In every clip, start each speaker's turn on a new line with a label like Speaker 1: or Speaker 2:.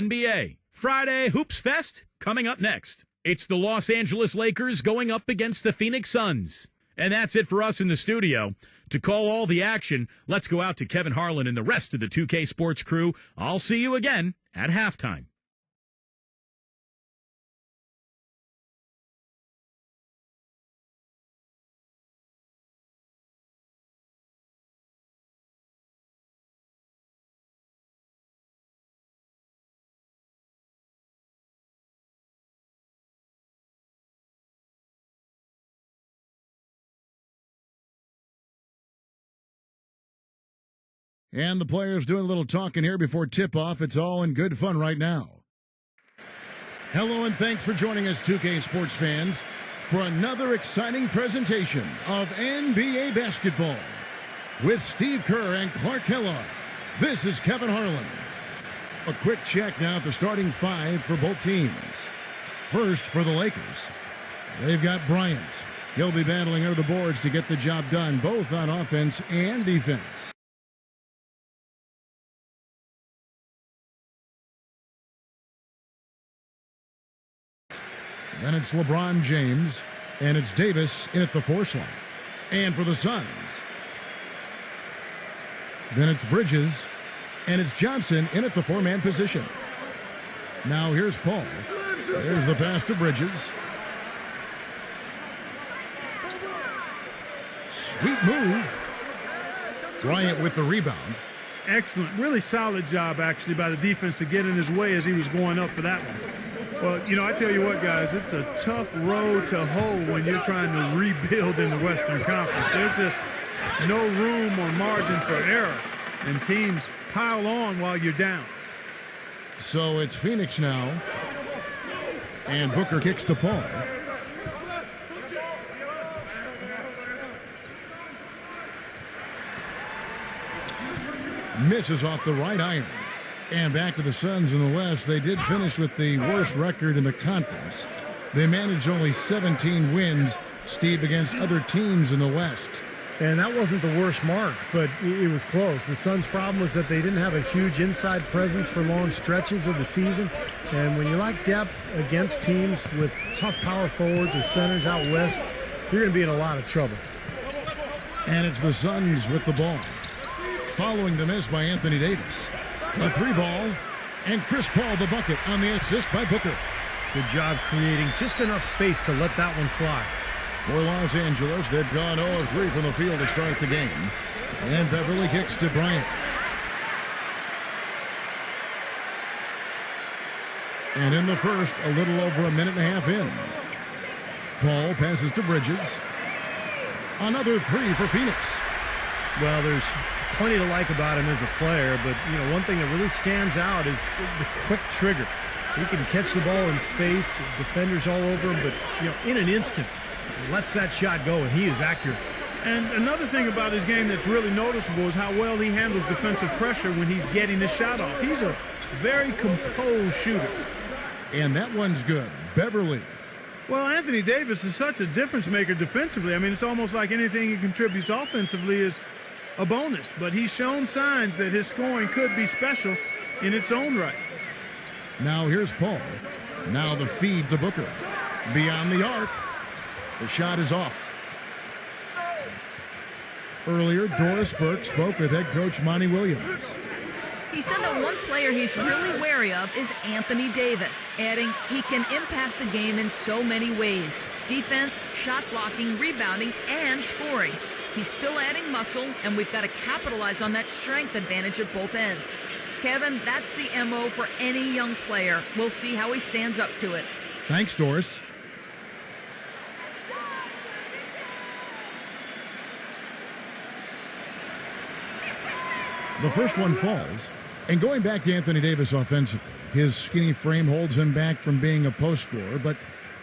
Speaker 1: NBA. Friday Hoops Fest coming up next. It's the Los Angeles Lakers going up against the Phoenix Suns. And that's it for us in the studio. To call all the action, let's go out to Kevin Harlan and the rest of the 2K Sports crew. I'll see you again at halftime.
Speaker 2: And the players doing a little talking here before tip-off. It's all in good fun right now. Hello and thanks for joining us, 2K Sports fans, for another exciting presentation of NBA basketball. With Steve Kerr and Clark Kellogg, this is Kevin Harlan. A quick check now at the starting five for both teams. First for the Lakers, they've got Bryant. He'll be battling under the boards to get the job done, both on offense and defense. Then it's LeBron James, and it's Davis in at the 4 slot. And for the Suns, then it's Bridges, and it's Johnson in at the 4-man position. Now here's Paul. There's the pass to Bridges. Sweet move. Bryant with the rebound.
Speaker 3: Excellent. Really solid job, actually, by the defense to get in his way as he was going up for that one. Well, you know, I tell you what, guys, it's a tough road to hoe when you're trying to rebuild in the Western Conference. There's just no room or margin for error, and teams pile on while you're down.
Speaker 2: So it's Phoenix now, and Booker kicks to Paul. Misses off the right iron. And back to the Suns in the West. They did finish with the worst record in the conference. They managed only 17 wins, Steve, against other teams in the West.
Speaker 4: And that wasn't the worst mark, but it was close. The Suns' problem was that they didn't have a huge inside presence for long stretches of the season. And when you lack depth against teams with tough power forwards or centers out west, you're going to be in a lot of trouble.
Speaker 2: And it's the Suns with the ball. Following the miss by Anthony Davis. The 3 ball, and Chris Paul the bucket on the assist by Booker.
Speaker 4: Good job creating just enough space to let that one fly.
Speaker 2: For Los Angeles, they've gone 0 of 3 from the field to start the game. And Beverly kicks to Bryant. And in the first, a little over a minute and a half in. Paul passes to Bridges. Another 3 for Phoenix.
Speaker 4: Well, there's plenty to like about him as a player, but you know, one thing that really stands out is the quick trigger. He can catch the ball in space, defenders all over him, but you know, in an instant, lets that shot go, and he is accurate.
Speaker 3: And another thing about his game that's really noticeable is how well he handles defensive pressure when he's getting the shot off. He's a very composed shooter.
Speaker 2: And that one's good. Beverly.
Speaker 3: Well, Anthony Davis is such a difference maker defensively. I mean, it's almost like anything he contributes offensively is a bonus, but he's shown signs that his scoring could be special in its own right.
Speaker 2: Now here's Paul. Now the feed to Booker. Beyond the arc. The shot is off. Earlier, Doris Burke spoke with head coach Monty Williams.
Speaker 5: He said that one player he's really wary of is Anthony Davis, adding he can impact the game in so many ways. Defense, shot blocking, rebounding, and scoring. He's still adding muscle, and we've got to capitalize on that strength advantage at both ends. Kevin, that's the MO for any young player. We'll see how he stands up to it.
Speaker 2: Thanks, Doris. The first one falls. And going back to Anthony Davis offensively, his skinny frame holds him back from being a post scorer, but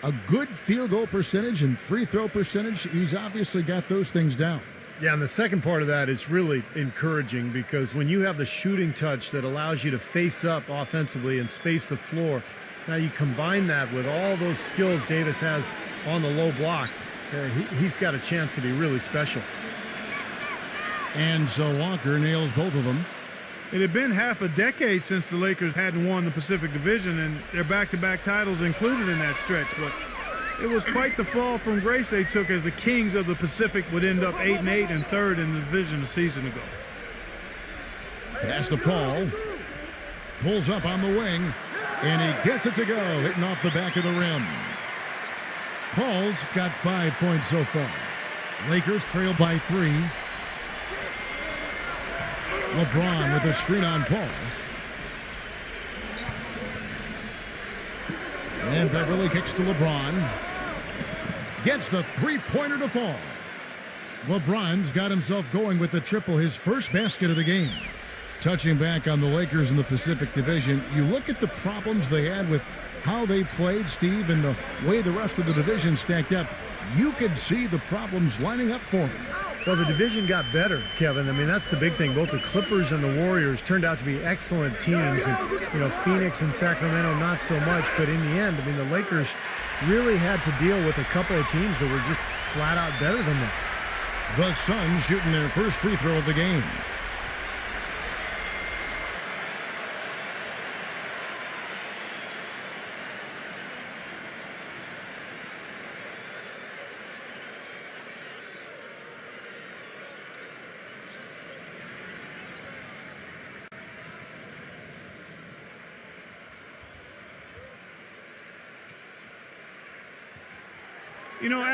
Speaker 2: a good field goal percentage and free throw percentage, he's obviously got those things down.
Speaker 4: Yeah, and the second part of that is really encouraging because when you have the shooting touch that allows you to face up offensively and space the floor, now you combine that with all those skills Davis has on the low block, he's got a chance to be really special.
Speaker 2: And so Walker nails both of them.
Speaker 3: It had been half a decade since the Lakers hadn't won the Pacific Division, and their back-to-back titles included in that stretch. But it was quite the fall from grace they took, as the Kings of the Pacific would end up 8-8 and third in the division a season ago.
Speaker 2: Pass to Paul. Pulls up on the wing, and he gets it to go, hitting off the back of the rim. Paul's got 5 points so far. Lakers trail by 3. LeBron with a screen on Paul. And Beverly kicks to LeBron. Gets the three-pointer to fall. LeBron's got himself going with the triple, his first basket of the game. Touching back on the Lakers in the Pacific Division, you look at the problems they had with how they played, Steve, and the way the rest of the division stacked up. You could see the problems lining up for them.
Speaker 4: Well, the division got better, Kevin. I mean, that's the big thing. Both the Clippers and the Warriors turned out to be excellent teams. And, Phoenix and Sacramento, not so much. But in the end, I mean, the Lakers really had to deal with a couple of teams that were just flat out better than them.
Speaker 2: The Suns shooting their first free throw of the game.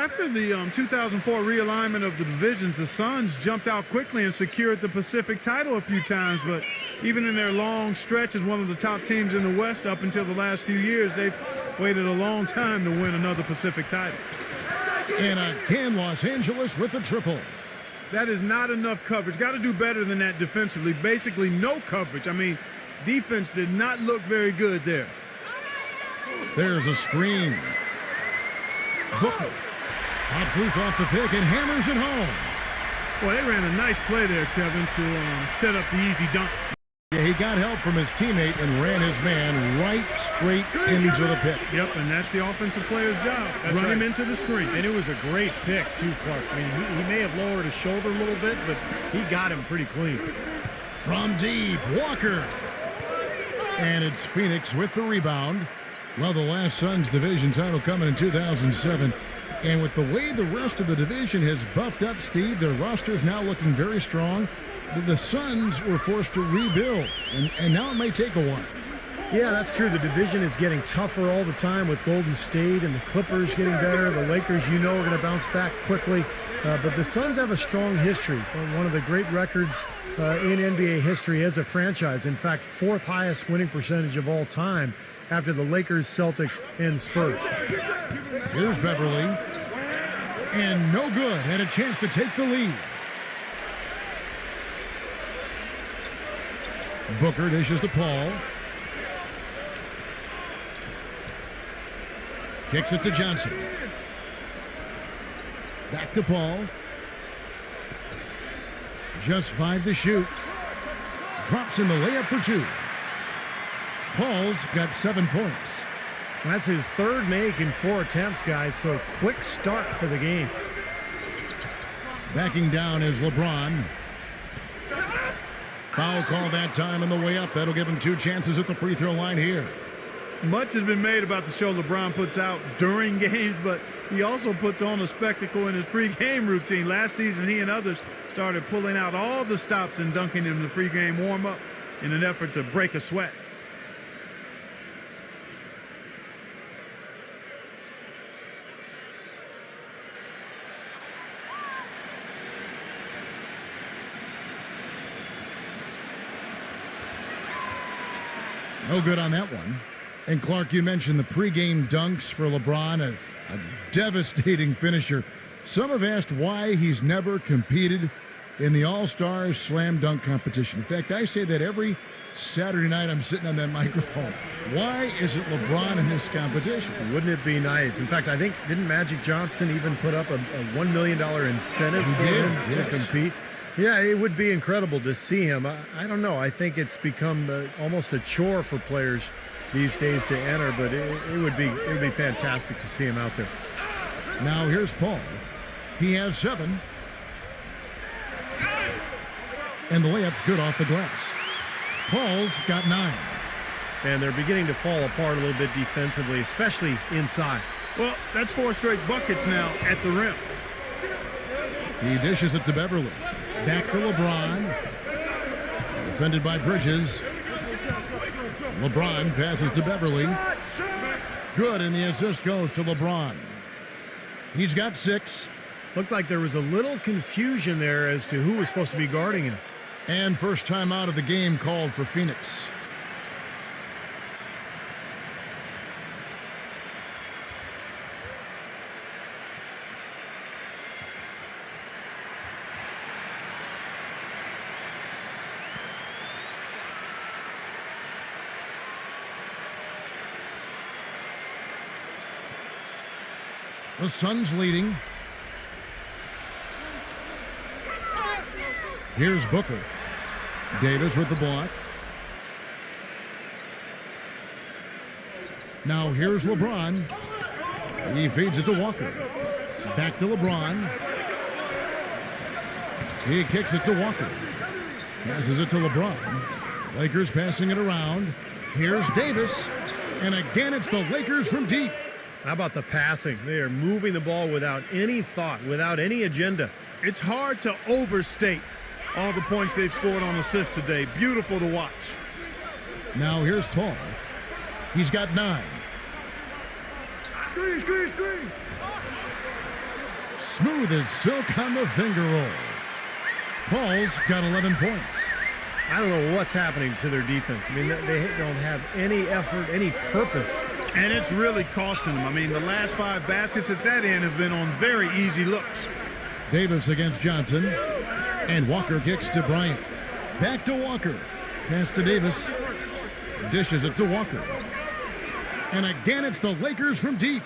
Speaker 3: After the 2004 realignment of the divisions, the Suns jumped out quickly and secured the Pacific title a few times. But even in their long stretch as one of the top teams in the West up until the last few years, they've waited a long time to win another Pacific title.
Speaker 2: And again, Los Angeles with the triple.
Speaker 3: That is not enough coverage. Got to do better than that defensively. Basically no coverage. I mean, defense did not look very good there.
Speaker 2: There's a screen. Booker pops loose off the pick and hammers it home.
Speaker 3: Well, they ran a nice play there, Kevin, to set up the easy dunk.
Speaker 2: Yeah, he got help from his teammate and ran his man right straight into the pick.
Speaker 3: Yep, and that's the offensive player's job. Run him into the screen.
Speaker 4: And it was a great pick, too, Clark. I mean, he may have lowered his shoulder a little bit, but he got him pretty clean.
Speaker 2: From deep, Walker. And it's Phoenix with the rebound. Well, the last Suns division title coming in 2007. And with the way the rest of the division has buffed up, Steve, their roster is now looking very strong. The Suns were forced to rebuild, and now it may take a while.
Speaker 4: Yeah, that's true. The division is getting tougher all the time with Golden State and the Clippers getting better. The Lakers, are going to bounce back quickly. But the Suns have a strong history, one of the great records in NBA history as a franchise. In fact, fourth highest winning percentage of all time after the Lakers, Celtics, and Spurs.
Speaker 2: Here's Beverly. And no good. Had a chance to take the lead. Booker dishes to Paul. Kicks it to Johnson. Back to Paul. Just 5 to shoot. Drops in the layup for 2. Paul's got 7 points.
Speaker 4: That's his third make in 4 attempts, guys, so quick start for the game.
Speaker 2: Backing down is LeBron. Foul call that time on the way up. That'll give him 2 chances at the free throw line here.
Speaker 3: Much has been made about the show LeBron puts out during games, but he also puts on a spectacle in his pregame routine. Last season, he and others started pulling out all the stops and dunking in the pregame warm-up in an effort to break a sweat.
Speaker 2: No good on that one. And Clark, you mentioned the pregame dunks for LeBron, a devastating finisher. Some have asked why he's never competed in the All-Stars slam dunk competition. In fact, I say that every Saturday night I'm sitting on that microphone. Why isn't LeBron in this competition?
Speaker 4: Wouldn't it be nice? In fact, I think, didn't Magic Johnson even put up a $1 million incentive for him to compete? Yeah, it would be incredible to see him. I don't know. I think it's become almost a chore for players these days to enter, but it would be fantastic to see him out there.
Speaker 2: Now here's Paul. He has 7. And the layup's good off the glass. Paul's got 9.
Speaker 4: And they're beginning to fall apart a little bit defensively, especially inside.
Speaker 3: Well, that's 4 straight buckets now at the rim.
Speaker 2: He dishes it to Beverly. Back to LeBron. Defended by Bridges. LeBron passes to Beverly. Good, and the assist goes to LeBron. He's got 6.
Speaker 4: Looked like there was a little confusion there as to who was supposed to be guarding him.
Speaker 2: And first time out of the game called for Phoenix. The Suns leading. Here's Booker. Davis with the block. Now here's LeBron. He feeds it to Walker. Back to LeBron. He kicks it to Walker. Passes it to LeBron. Lakers passing it around. Here's Davis. And again, it's the Lakers from deep.
Speaker 4: How about the passing? They are moving the ball without any thought, without any agenda.
Speaker 3: It's hard to overstate all the points they've scored on assists today. Beautiful to watch.
Speaker 2: Now here's Paul. He's got 9.
Speaker 3: Screen.
Speaker 2: Smooth as silk on the finger roll. Paul's got 11 points.
Speaker 4: I don't know what's happening to their defense. I mean, they don't have any effort, any purpose.
Speaker 3: And it's really costing them. I mean, the last 5 baskets at that end have been on very easy looks.
Speaker 2: Davis against Johnson. And Walker kicks to Bryant. Back to Walker. Pass to Davis. Dishes it to Walker. And again, it's the Lakers from deep.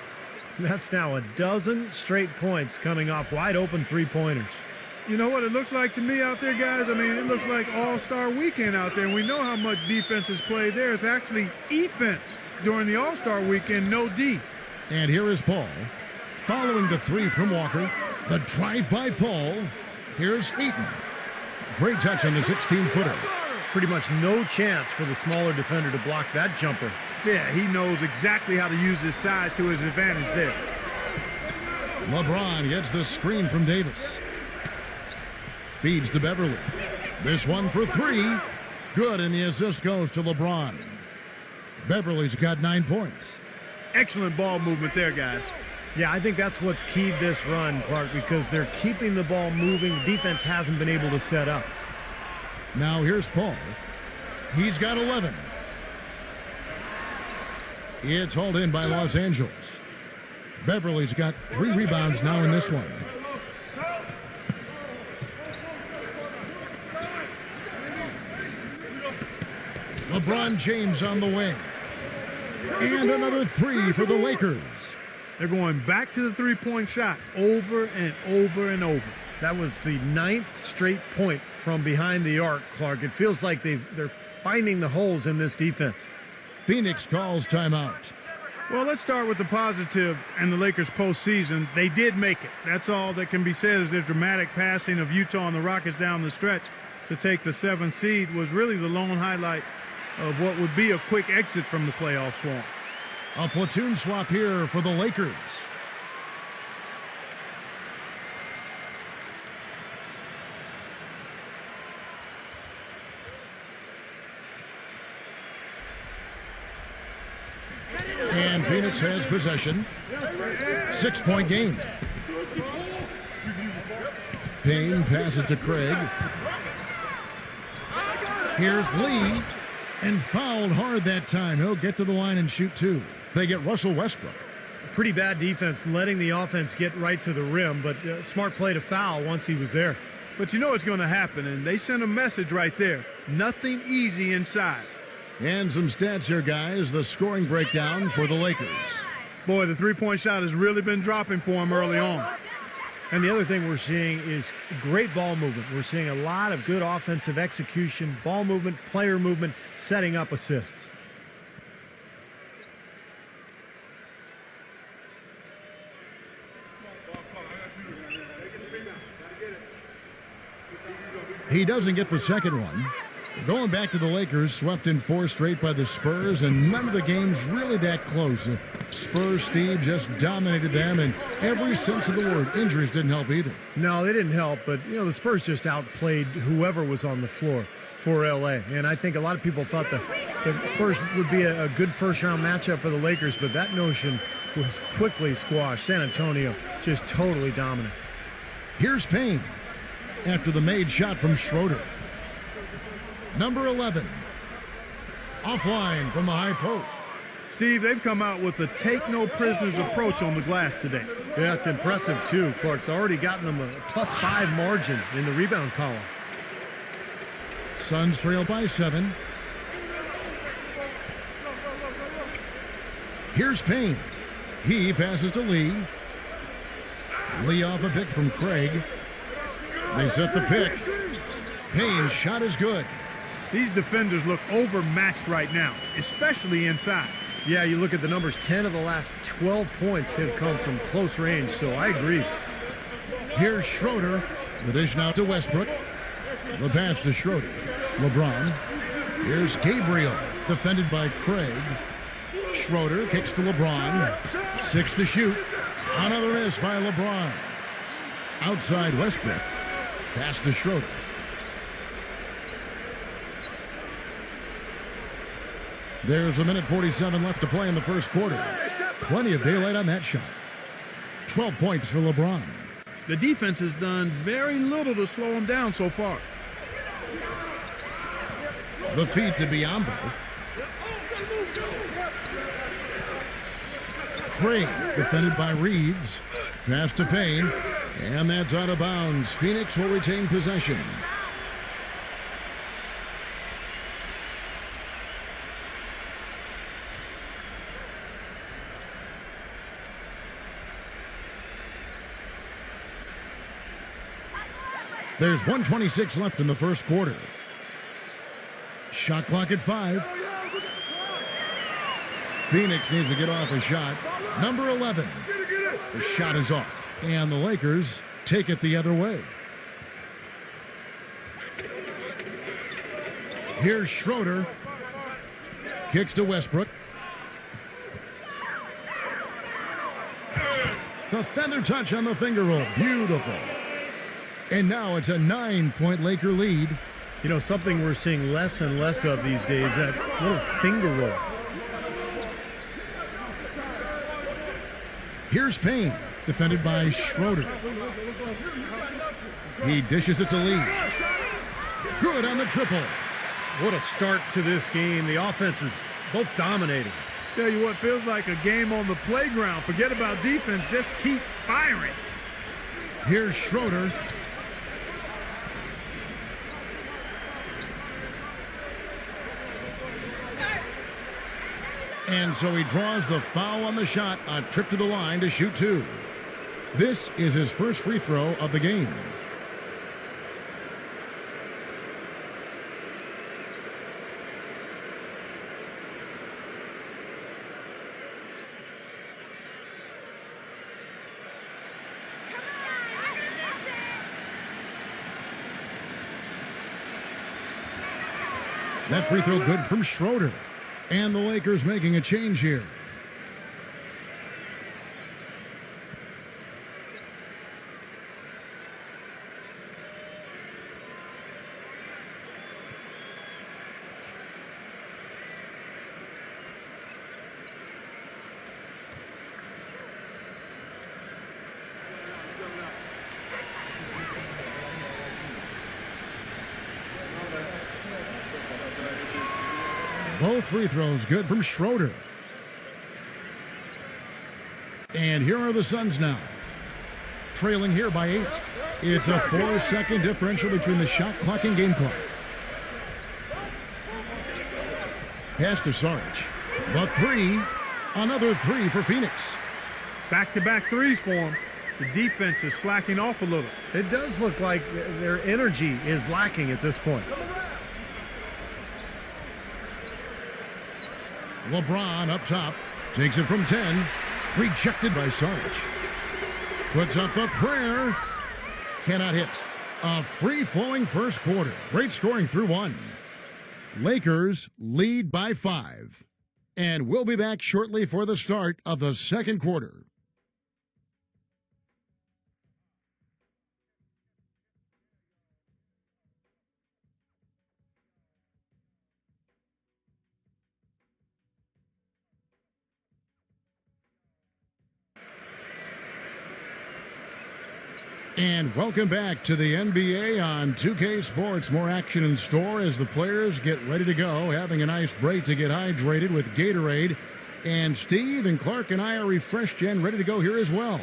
Speaker 4: That's now a dozen straight points coming off wide open three-pointers.
Speaker 3: You know what it looks like to me out there, guys? I mean, it looks like All-Star Weekend out there. And we know how much defense is played there. It's actually offense during the All-Star Weekend, no D.
Speaker 2: And here is Paul. Following the 3 from Walker. The drive by Paul. Here's Eaton. Great touch on the 16-footer.
Speaker 4: Pretty much no chance for the smaller defender to block that jumper.
Speaker 3: Yeah, he knows exactly how to use his size to his advantage there.
Speaker 2: LeBron gets the screen from Davis. Feeds to Beverly. This one for 3. Good, and the assist goes to LeBron. Beverly's got 9 points.
Speaker 3: Excellent ball movement there, guys.
Speaker 4: Yeah, I think that's what's keyed this run, Clark, because they're keeping the ball moving. The defense hasn't been able to set up.
Speaker 2: Now here's Paul. He's got 11. It's hauled in by Los Angeles. Beverly's got 3 rebounds now in this one. LeBron James on the wing. And another 3 for the Lakers.
Speaker 3: They're going back to the three-point shot over and over and over.
Speaker 4: That was the 9th straight point from behind the arc, Clark. It feels like they're finding the holes in this defense.
Speaker 2: Phoenix calls timeout.
Speaker 3: Well, let's start with the positive and the Lakers postseason. They did make it. That's all that can be said is their dramatic passing of Utah and the Rockets down the stretch to take the 7th seed was really the lone highlight of what would be a quick exit from the playoff swarm.
Speaker 2: A platoon swap here for the Lakers. And Phoenix has possession. 6-point game. Payne passes to Craig. Here's Lee. And fouled hard that time. He'll get to the line and shoot 2. They get Russell Westbrook.
Speaker 4: Pretty bad defense, letting the offense get right to the rim, but smart play to foul once he was there.
Speaker 3: But you know it's going to happen, and they sent a message right there. Nothing easy inside.
Speaker 2: And some stats here, guys. The scoring breakdown for the Lakers.
Speaker 3: Boy, the three-point shot has really been dropping for him early on.
Speaker 4: And the other thing we're seeing is great ball movement. We're seeing a lot of good offensive execution, ball movement, player movement, setting up assists.
Speaker 2: He doesn't get the second one. Going back to the Lakers, swept in 4 straight by the Spurs, and none of the games really that close. Spurs, Steve, just dominated them in every sense of the word. Injuries didn't help either.
Speaker 4: No, they didn't help, but, the Spurs just outplayed whoever was on the floor for L.A. And I think a lot of people thought the Spurs would be a good first-round matchup for the Lakers, but that notion was quickly squashed. San Antonio just totally dominant.
Speaker 2: Here's Payne after the made shot from Schroeder. Number 11, offline from the high post.
Speaker 3: Steve, they've come out with a take-no-prisoners approach on the glass today.
Speaker 4: Yeah, it's impressive, too. Clark's already gotten them a +5 margin in the rebound column.
Speaker 2: Suns trail by 7. Here's Payne. He passes to Lee. Lee off a pick from Craig. They set the pick. Payne's shot is good.
Speaker 3: These defenders look overmatched right now, especially inside.
Speaker 4: Yeah, you look at the numbers, 10 of the last 12 points have come from close range, so I agree.
Speaker 2: Here's Schroeder. The dish now to Westbrook. The pass to Schroeder. LeBron. Here's Gabriel, defended by Craig. Schroeder kicks to LeBron. 6 to shoot. Another miss by LeBron. Outside Westbrook. Pass to Schroeder. There's 1:47 left to play in the first quarter. Plenty of daylight on that shot. 12 points for LeBron.
Speaker 3: The defense has done very little to slow him down so far.
Speaker 2: The feed to Biyombo. Craig, defended by Reeves. Pass to Payne. And that's out of bounds. Phoenix will retain possession. There's 1:26 left in the first quarter. Shot clock at 5. Phoenix needs to get off a shot. Number 11. The shot is off. And the Lakers take it the other way. Here's Schroeder. Kicks to Westbrook. The feather touch on the finger roll. Beautiful. And now it's a 9-point Laker lead.
Speaker 4: Something we're seeing less and less of these days, that little finger roll.
Speaker 2: Here's Payne, defended by Schroeder. He dishes it to Lee. Good on the triple.
Speaker 4: What a start to this game. The offense is both dominating.
Speaker 3: Tell you what, feels like a game on the playground. Forget about defense, just keep firing.
Speaker 2: Here's Schroeder. And so he draws the foul on the shot, a trip to the line to shoot 2. This is his first free throw of the game. That free throw good from Schroeder. And the Lakers making a change here. Both free throws good from Schroeder. And here are the Suns now. Trailing here by 8. It's a 4-second differential between the shot clock and game clock. Pass to Sarge. The 3. Another 3 for Phoenix.
Speaker 3: Back-to-back threes for him. The defense is slacking off a little.
Speaker 4: It does look like their energy is lacking at this point.
Speaker 2: LeBron up top. Takes it from 10. Rejected by Sarge. Puts up a prayer. Cannot hit. A free-flowing first quarter. Great scoring through 1. Lakers lead by 5. And we'll be back shortly for the start of the second quarter. And welcome back to the NBA on 2K Sports. More action in store as the players get ready to go, having a nice break to get hydrated with Gatorade. And Steve and Clark and I are refreshed and ready to go here as well.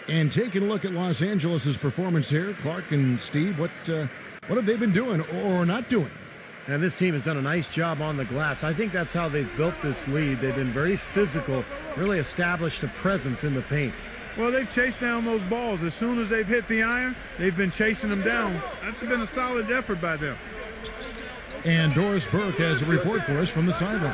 Speaker 2: And taking a look at Los Angeles' performance here, Clark and Steve, what have they been doing or not doing?
Speaker 4: And this team has done a nice job on the glass. I think that's how they've built this lead. They've been very physical, really established a presence in the paint.
Speaker 3: Well, they've chased down those balls. As soon as they've hit the iron, they've been chasing them down. That's been a solid effort by them.
Speaker 2: And Doris Burke has a report for us from the sideline.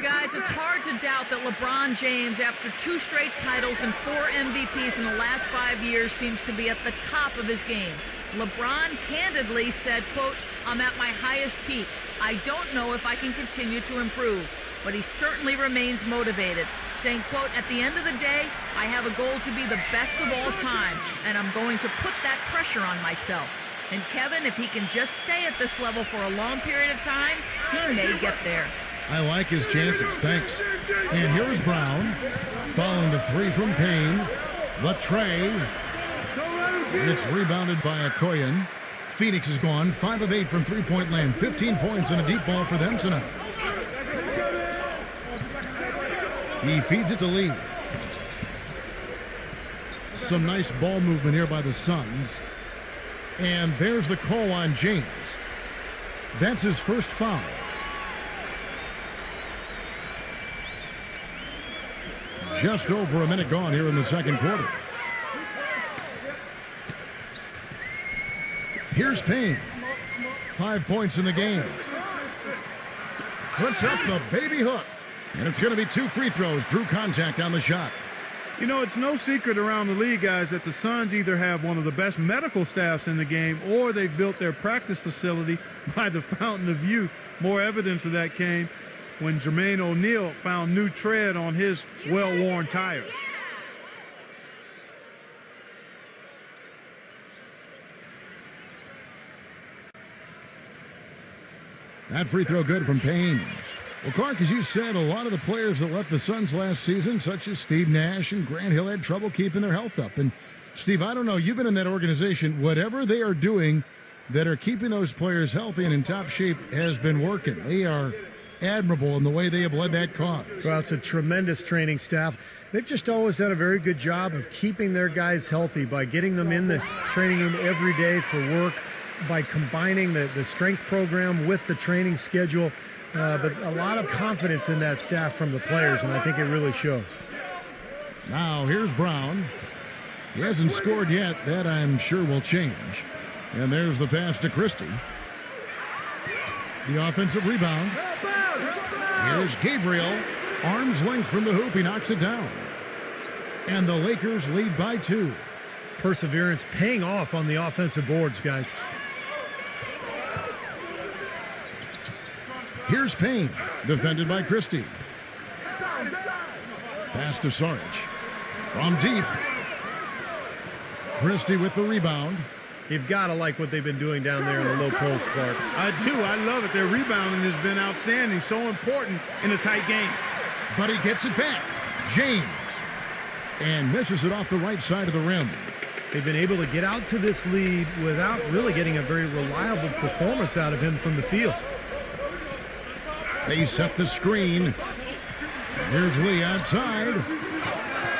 Speaker 5: Guys, it's hard to doubt that LeBron James, after 2 straight titles and 4 MVPs in the last 5 years, seems to be at the top of his game. LeBron candidly said, quote, "I'm at my highest peak. I don't know if I can continue to improve." But he certainly remains motivated, saying, quote, "At the end of the day, I have a goal to be the best of all time, and I'm going to put that pressure on myself." And Kevin, if he can just stay at this level for a long period of time, he may get there.
Speaker 2: I like his chances. Thanks. And here is Brown, following the 3 from Payne. The tray. It's rebounded by Okoyen. Phoenix is gone 5 of 8 from three-point land. 15 points and a deep ball for them tonight. He feeds it to Lee. Some nice ball movement here by the Suns. And there's the call on James. That's his first foul. Just over a minute gone here in the second quarter. Here's Payne. 5 points in the game. Puts up the baby hook. And it's going to be 2 free throws. Drew contact on the shot.
Speaker 3: You know, it's no secret around the league, guys, that the Suns either have one of the best medical staffs in the game or they've built their practice facility by the fountain of youth. More evidence of that came when Jermaine O'Neal found new tread on his well-worn tires.
Speaker 2: That free throw good from Payne. Well, Clark, as you said, a lot of the players that left the Suns last season, such as Steve Nash and Grant Hill, had trouble keeping their health up. And, Steve, I don't know, you've been in that organization. Whatever they are doing that are keeping those players healthy and in top shape has been working. They are admirable in the way they have led that cause.
Speaker 4: Well, it's a tremendous training staff. They've just always done a very good job of keeping their guys healthy by getting them in the training room every day for work, by combining the strength program with the training schedule. But a lot of confidence in that staff from the players, and I think it really shows.
Speaker 2: Now, here's Brown. He hasn't scored yet. That, I'm sure, will change. And there's the pass to Christie. The offensive rebound. Here's Gabriel. Arm's length from the hoop. He knocks it down. And the Lakers lead by 2.
Speaker 4: Perseverance paying off on the offensive boards, guys.
Speaker 2: Here's Payne, defended by Christie. Pass to Sarge. From deep. Christie with the rebound.
Speaker 4: You've got to like what they've been doing down there in the low post, Clark.
Speaker 3: I do. I love it. Their rebounding has been outstanding. So important in a tight game.
Speaker 2: But he gets it back. James. And misses it off the right side of the rim.
Speaker 4: They've been able to get out to this lead without really getting a very reliable performance out of him from the field.
Speaker 2: They set the screen. Here's Lee outside.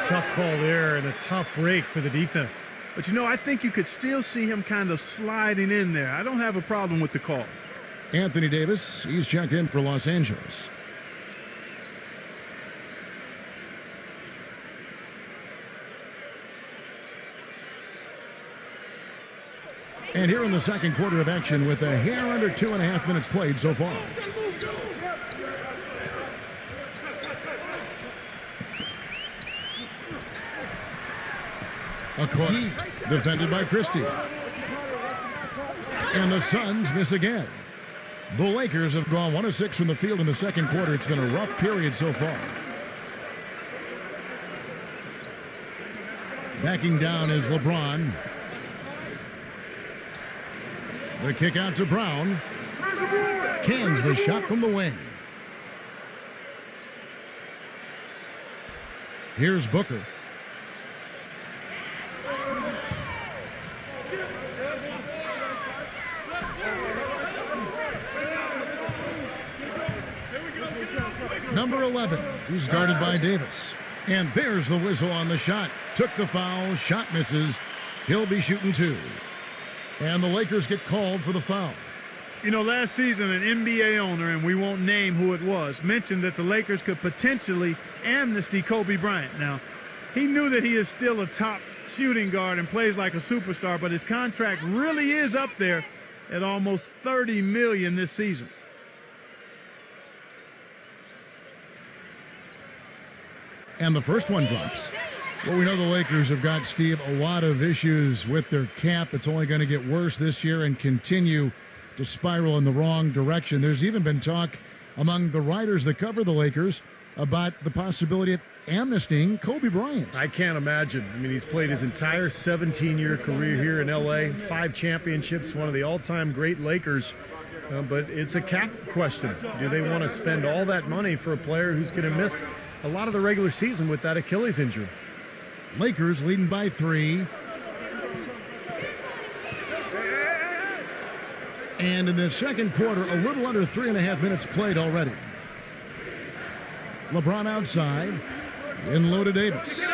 Speaker 4: Tough call there and a tough break for the defense.
Speaker 3: But, you know, I think you could still see him kind of sliding in there. I don't have a problem with the call.
Speaker 2: Anthony Davis, he's checked in for Los Angeles. And here in the second quarter of action with a hair under 2.5 minutes played so far. Okoye, defended by Christie. And the Suns miss again. The Lakers have gone 1 of 6 from the field in the second quarter. It's been a rough period so far. Backing down is LeBron. The kick out to Brown. Cans the shot from the wing. Here's Booker. Number 11. He's guarded by Davis. And there's the whistle on the shot. Took the foul. Shot misses. He'll be shooting 2. And the Lakers get called for the foul.
Speaker 3: You know, last season, an NBA owner, and we won't name who it was, mentioned that the Lakers could potentially amnesty Kobe Bryant. Now, he knew that he is still a top shooting guard and plays like a superstar, but his contract really is up there at almost $30 million this season.
Speaker 2: And the first one drops. Well, we know the Lakers have got, Steve, a lot of issues with their cap. It's only going to get worse this year and continue to spiral in the wrong direction. There's even been talk among the writers that cover the Lakers about the possibility of amnestying Kobe Bryant.
Speaker 4: I can't imagine. I mean, he's played his entire 17-year career here in L.A., 5 championships, one of the all-time great Lakers. But it's a cap question. Do they want to spend all that money for a player who's going to miss a lot of the regular season with that Achilles injury?
Speaker 2: Lakers leading by 3. And in the second quarter, a little under 3.5 minutes played already. LeBron outside. In low to Davis.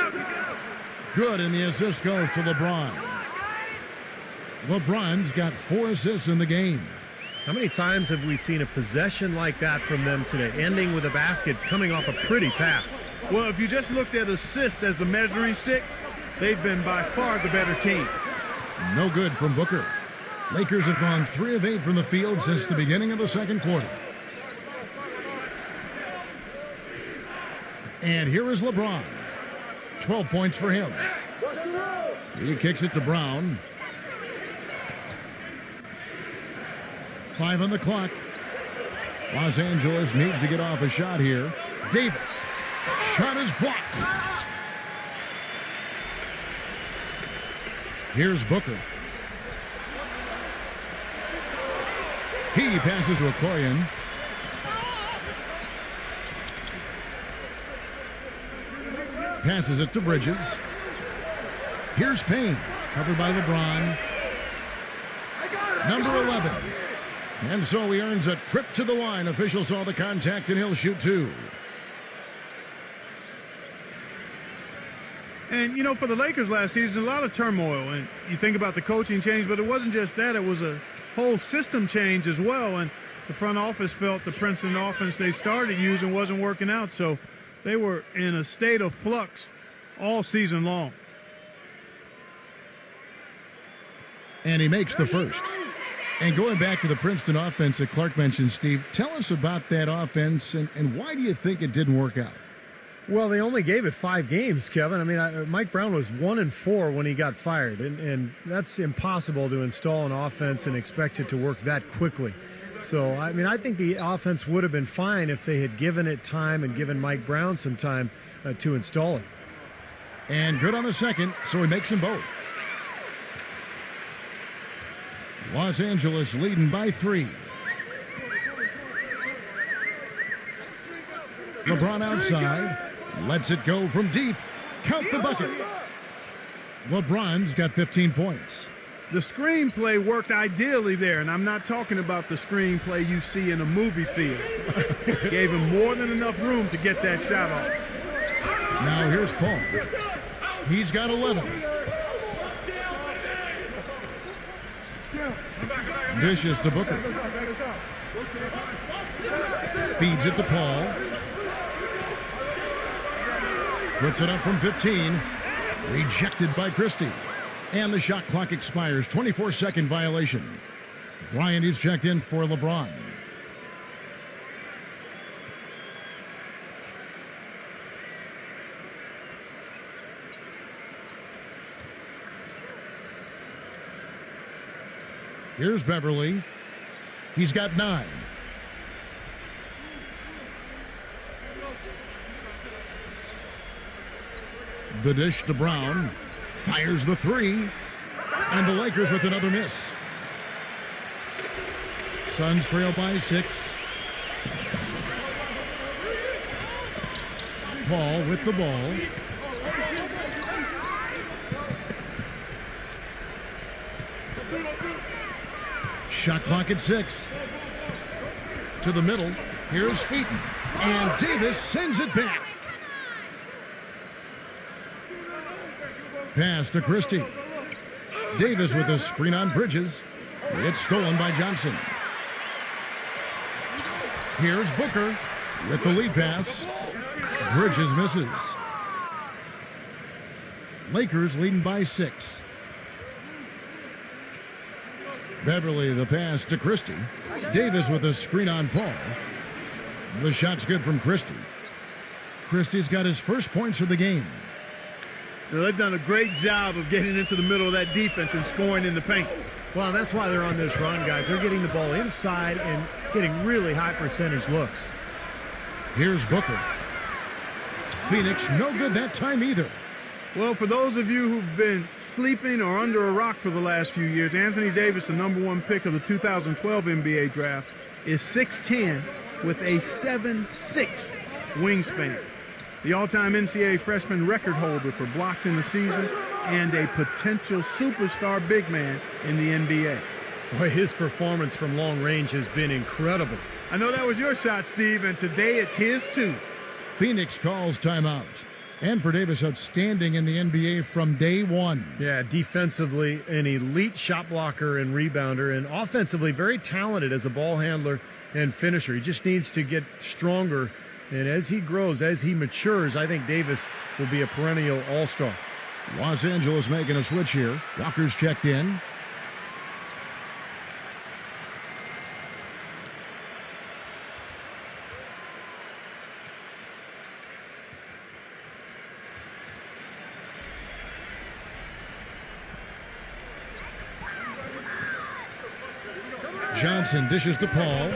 Speaker 2: Good, and the assist goes to LeBron. LeBron's got 4 assists in the game.
Speaker 4: How many times have we seen a possession like that from them today, ending with a basket coming off a pretty pass?
Speaker 3: Well, if you just looked at assists as the measuring stick, they've been by far the better team.
Speaker 2: No good from Booker. Lakers have gone 3 of 8 from the field since the beginning of the second quarter. And here is LeBron. 12 points for him. He kicks it to Brown. 5 on the clock. Los Angeles needs to get off a shot here. Davis. Shot is blocked. Here's Booker. He passes to Okoye. Passes it to Bridges. Here's Payne. Covered by LeBron. Number 11. And so he earns a trip to the line. Official saw the contact and he'll shoot 2.
Speaker 3: And, you know, for the Lakers last season, a lot of turmoil. And you think about the coaching change, but it wasn't just that. It was a whole system change as well. And the front office felt the Princeton offense they started using wasn't working out. So they were in a state of flux all season long.
Speaker 2: And he makes the first. And going back to the Princeton offense that Clark mentioned, Steve, tell us about that offense and why do you think it didn't work out?
Speaker 4: Well, they only gave it 5 games, Kevin. I mean, Mike Brown was 1-4 when he got fired, and that's impossible to install an offense and expect it to work that quickly. So, I mean, I think the offense would have been fine if they had given it time and given Mike Brown some time to install it.
Speaker 2: And good on the second, so he makes them both. Los Angeles leading by 3. LeBron outside. Lets it go from deep. Count the bucket. LeBron's got 15 points.
Speaker 3: The screenplay worked ideally there, and I'm not talking about the screenplay you see in a movie theater. Gave him more than enough room to get that shot off.
Speaker 2: Now here's Paul. He's got 11. Dishes to Booker. Feeds it to Paul. Puts it up from 15. Rejected by Christie. And the shot clock expires. 24-second violation. Bryant is checked in for LeBron. Here's Beverly. He's got 9. The dish to Brown. Fires the 3. And the Lakers with another miss. Suns trail by 6. Paul with the ball. Shot clock at 6. To the middle. Here's Featon. And Davis sends it back. Pass to Christie. Davis with a screen on Bridges. It's stolen by Johnson. Here's Booker with the lead pass. Bridges misses. Lakers leading by 6. Beverly the pass to Christie. Davis with a screen on Paul. The shot's good from Christie. Christie's got his first points of the game.
Speaker 3: They've done a great job of getting into the middle of that defense and scoring in the paint.
Speaker 4: Well, that's why they're on this run, guys. They're getting the ball inside and getting really high percentage looks.
Speaker 2: Here's Booker. Phoenix no good that time either.
Speaker 3: Well, for those of you who've been sleeping or under a rock for the last few years, Anthony Davis, the number 1 pick of the 2012 NBA draft, is 6'10" with a 7'6" wingspan. The all-time NCAA freshman record holder for blocks in the season and a potential superstar big man in the NBA.
Speaker 4: Boy, his performance from long range has been incredible.
Speaker 3: I know that was your shot, Steve, and today it's his too.
Speaker 2: Phoenix calls timeout. And for Davis, outstanding in the NBA from day one.
Speaker 4: Yeah, defensively, an elite shot blocker and rebounder, and offensively, very talented as a ball handler and finisher. He just needs to get stronger. And as he grows, as he matures, I think Davis will be a perennial all-star.
Speaker 2: Los Angeles making a switch here. Walker's checked in. Johnson dishes to Paul.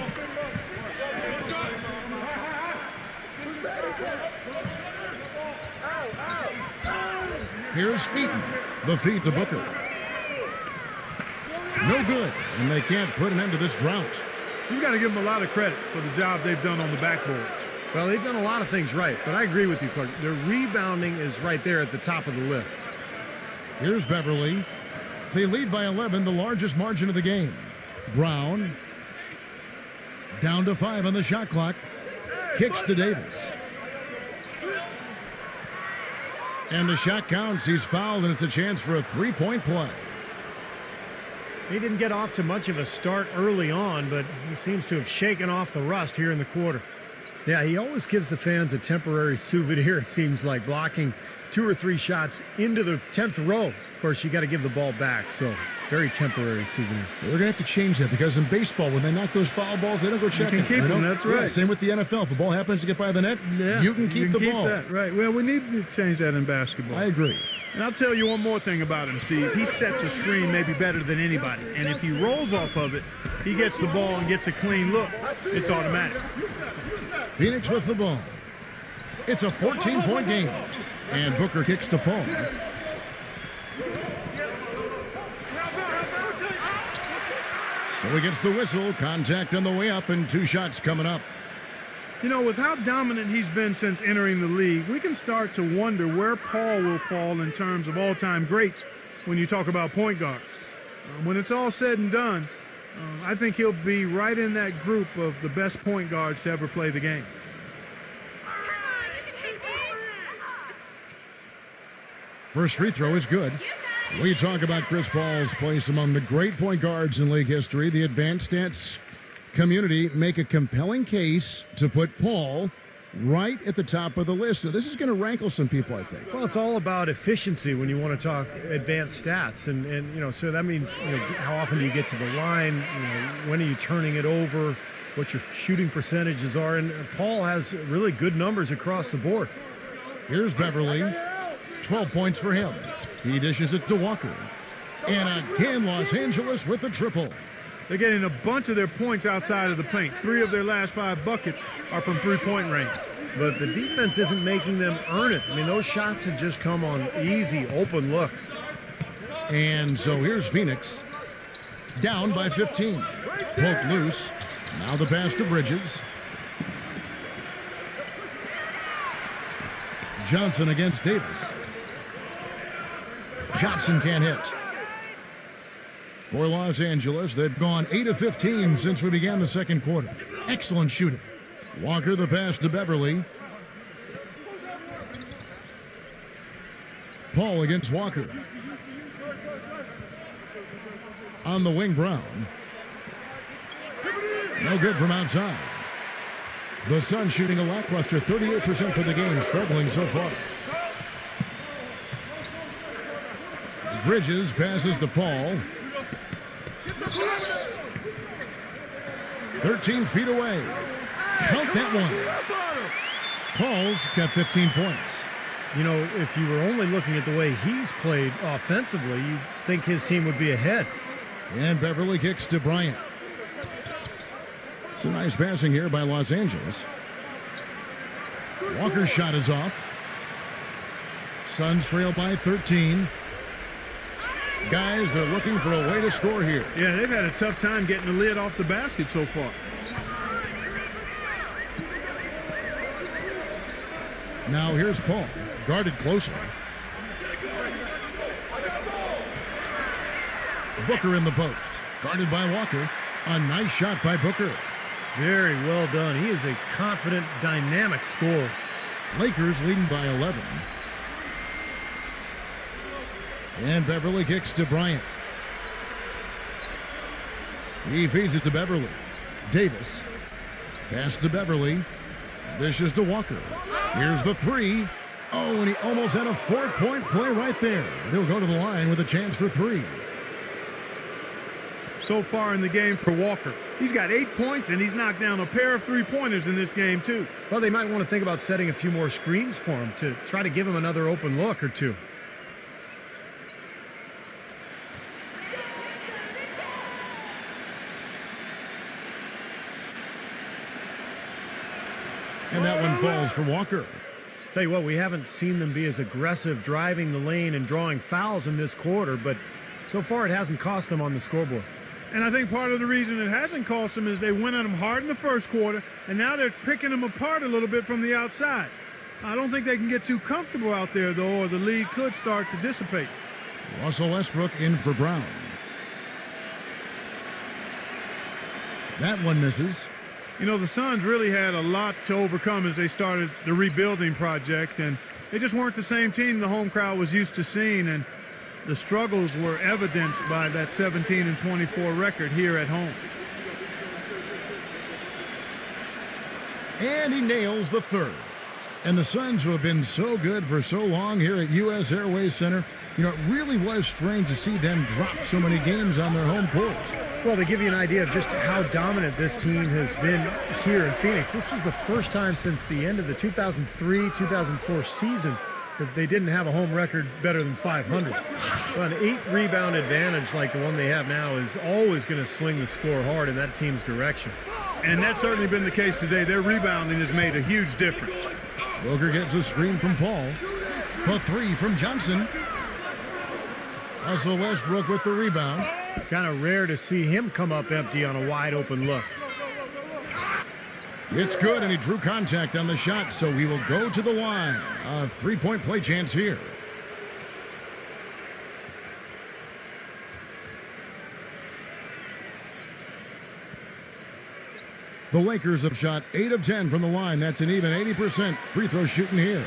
Speaker 2: Here's Featon. The feed to Booker. No good, and they can't put an end to this drought.
Speaker 3: You've got to give them a lot of credit for the job they've done on the backboard.
Speaker 4: Well, they've done a lot of things right, but I agree with you, Clark. Their rebounding is right there at the top of the list.
Speaker 2: Here's Beverly. They lead by 11, the largest margin of the game. Brown. Down to 5 on the shot clock. Kicks to Davis. And the shot counts. He's fouled, and it's a chance for a three-point play.
Speaker 4: He didn't get off to much of a start early on, but he seems to have shaken off the rust here in the quarter. Yeah, he always gives the fans a temporary souvenir, it seems like, blocking 2 or 3 shots into the 10th row. Of course, you got to give the ball back, so very temporary souvenir.
Speaker 2: They're going to have to change that because in baseball, when they knock those foul balls, they don't go check
Speaker 3: You can keep them, that's right.
Speaker 2: Yeah, same with the NFL. If the ball happens to get by the net, you can keep the ball.
Speaker 3: That, right. Well, we need to change that in basketball.
Speaker 2: I agree.
Speaker 3: And I'll tell you one more thing about him, Steve. He sets a screen maybe better than anybody. And if he rolls off of it, he gets the ball and gets a clean look. It's automatic.
Speaker 2: Phoenix with the ball. It's a 14-point game. And Booker kicks to Paul. So he gets the whistle. Contact on the way up and 2 shots coming up.
Speaker 3: You know, with how dominant he's been since entering the league, we can start to wonder where Paul will fall in terms of all-time greats when you talk about point guards. When it's all said and done, I think he'll be right in that group of the best point guards to ever play the game.
Speaker 2: First free throw is good. We talk about Chris Paul's place among the great point guards in league history. The advanced stats community make a compelling case to put Paul right at the top of the list. Now, this is going to rankle some people, I think.
Speaker 4: Well, it's all about efficiency when you want to talk advanced stats. And you know, so that means, you know, how often do you get to the line? You know, when are you turning it over? What your shooting percentages are. And Paul has really good numbers across the board.
Speaker 2: Here's Beverly. 12 points for him. He dishes it to Walker. And again, Los Angeles with the triple.
Speaker 3: They're getting a bunch of their points outside of the paint. 3 of their last 5 buckets are from three-point range.
Speaker 4: But the defense isn't making them earn it. I mean, those shots have just come on easy, open looks.
Speaker 2: And so here's Phoenix, down by 15. Poked loose. Now the pass to Bridges. Johnson against Davis. Johnson can't hit. For Los Angeles, they've gone 8 of 15 since we began the second quarter. Excellent shooting. Walker the pass to Beverly. Paul against Walker. On the wing, Brown. No good from outside. The Suns shooting a lackluster 38% for the game, struggling so far. Bridges passes to Paul. 13 feet away. Count that one. Paul's got 15 points.
Speaker 4: You know, if you were only looking at the way he's played offensively, you'd think his team would be ahead.
Speaker 2: And Beverly kicks to Bryant. Some nice passing here by Los Angeles. Walker's shot is off. Suns trail by 13. Guys, they're looking for a way to score here.
Speaker 3: Yeah, they've had a tough time getting the lid off the basket so far.
Speaker 2: Now here's Paul, guarded closely. Booker in the post, guarded by Walker. A nice shot by Booker.
Speaker 4: Very well done. He is a confident, dynamic scorer.
Speaker 2: Lakers leading by 11. And Beverly kicks to Bryant. He feeds it to Beverly. Davis. Pass to Beverly. Dishes to Walker. Here's the 3. Oh, and he almost had a 4-point play right there. They'll go to the line with a chance for 3.
Speaker 3: So far in the game for Walker, he's got 8 points, and he's knocked down a pair of three-pointers in this game, too.
Speaker 4: Well, they might want to think about setting a few more screens for him to try to give him another open look or two.
Speaker 2: And that one falls for Walker.
Speaker 4: Tell you what, we haven't seen them be as aggressive driving the lane and drawing fouls in this quarter, but so far it hasn't cost them on the scoreboard.
Speaker 3: And I think part of the reason it hasn't cost them is they went at them hard in the first quarter, and now they're picking them apart a little bit from the outside. I don't think they can get too comfortable out there, though, or the lead could start to dissipate.
Speaker 2: Russell Westbrook in for Brown. That one misses.
Speaker 3: You know, the Suns really had a lot to overcome as they started the rebuilding project, and they just weren't the same team the home crowd was used to seeing, and the struggles were evidenced by that 17-24 record here at home.
Speaker 2: And he nails the third. And the Suns, who have been so good for so long here at U.S. Airways Center, you know, it really was strange to see them drop so many games on their home court.
Speaker 4: Well, to give you an idea of just how dominant this team has been here in Phoenix, this was the first time since the end of the 2003-2004 season that they didn't have a home record better than 500. Well, an 8-rebound advantage like the one they have now is always going to swing the score hard in that team's direction.
Speaker 3: And that's certainly been the case today. Their rebounding has made a huge difference.
Speaker 2: Booker gets a screen from Paul. A 3 from Johnson. Russell Westbrook with the rebound.
Speaker 4: Kind of rare to see him come up empty on a wide open look.
Speaker 2: It's good, and he drew contact on the shot, so he will go to the line. A 3-point play chance here. The Lakers have shot 8 of 10 from the line. That's an even 80% free throw shooting here.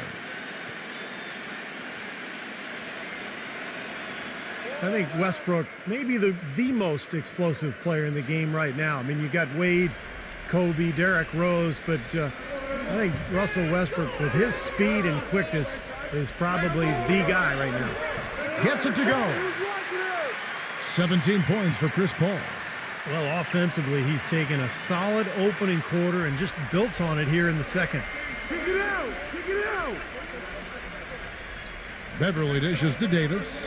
Speaker 4: I think Westbrook may be the most explosive player in the game right now. I mean, you got Wade, Kobe, Derrick Rose, but I think Russell Westbrook, with his speed and quickness, is probably the guy right now.
Speaker 2: Gets it to go. 17 points for Chris Paul.
Speaker 4: Well, offensively, he's taken a solid opening quarter and just built on it here in the second.
Speaker 3: Kick it out! Kick it out!
Speaker 2: Beverly dishes to Davis.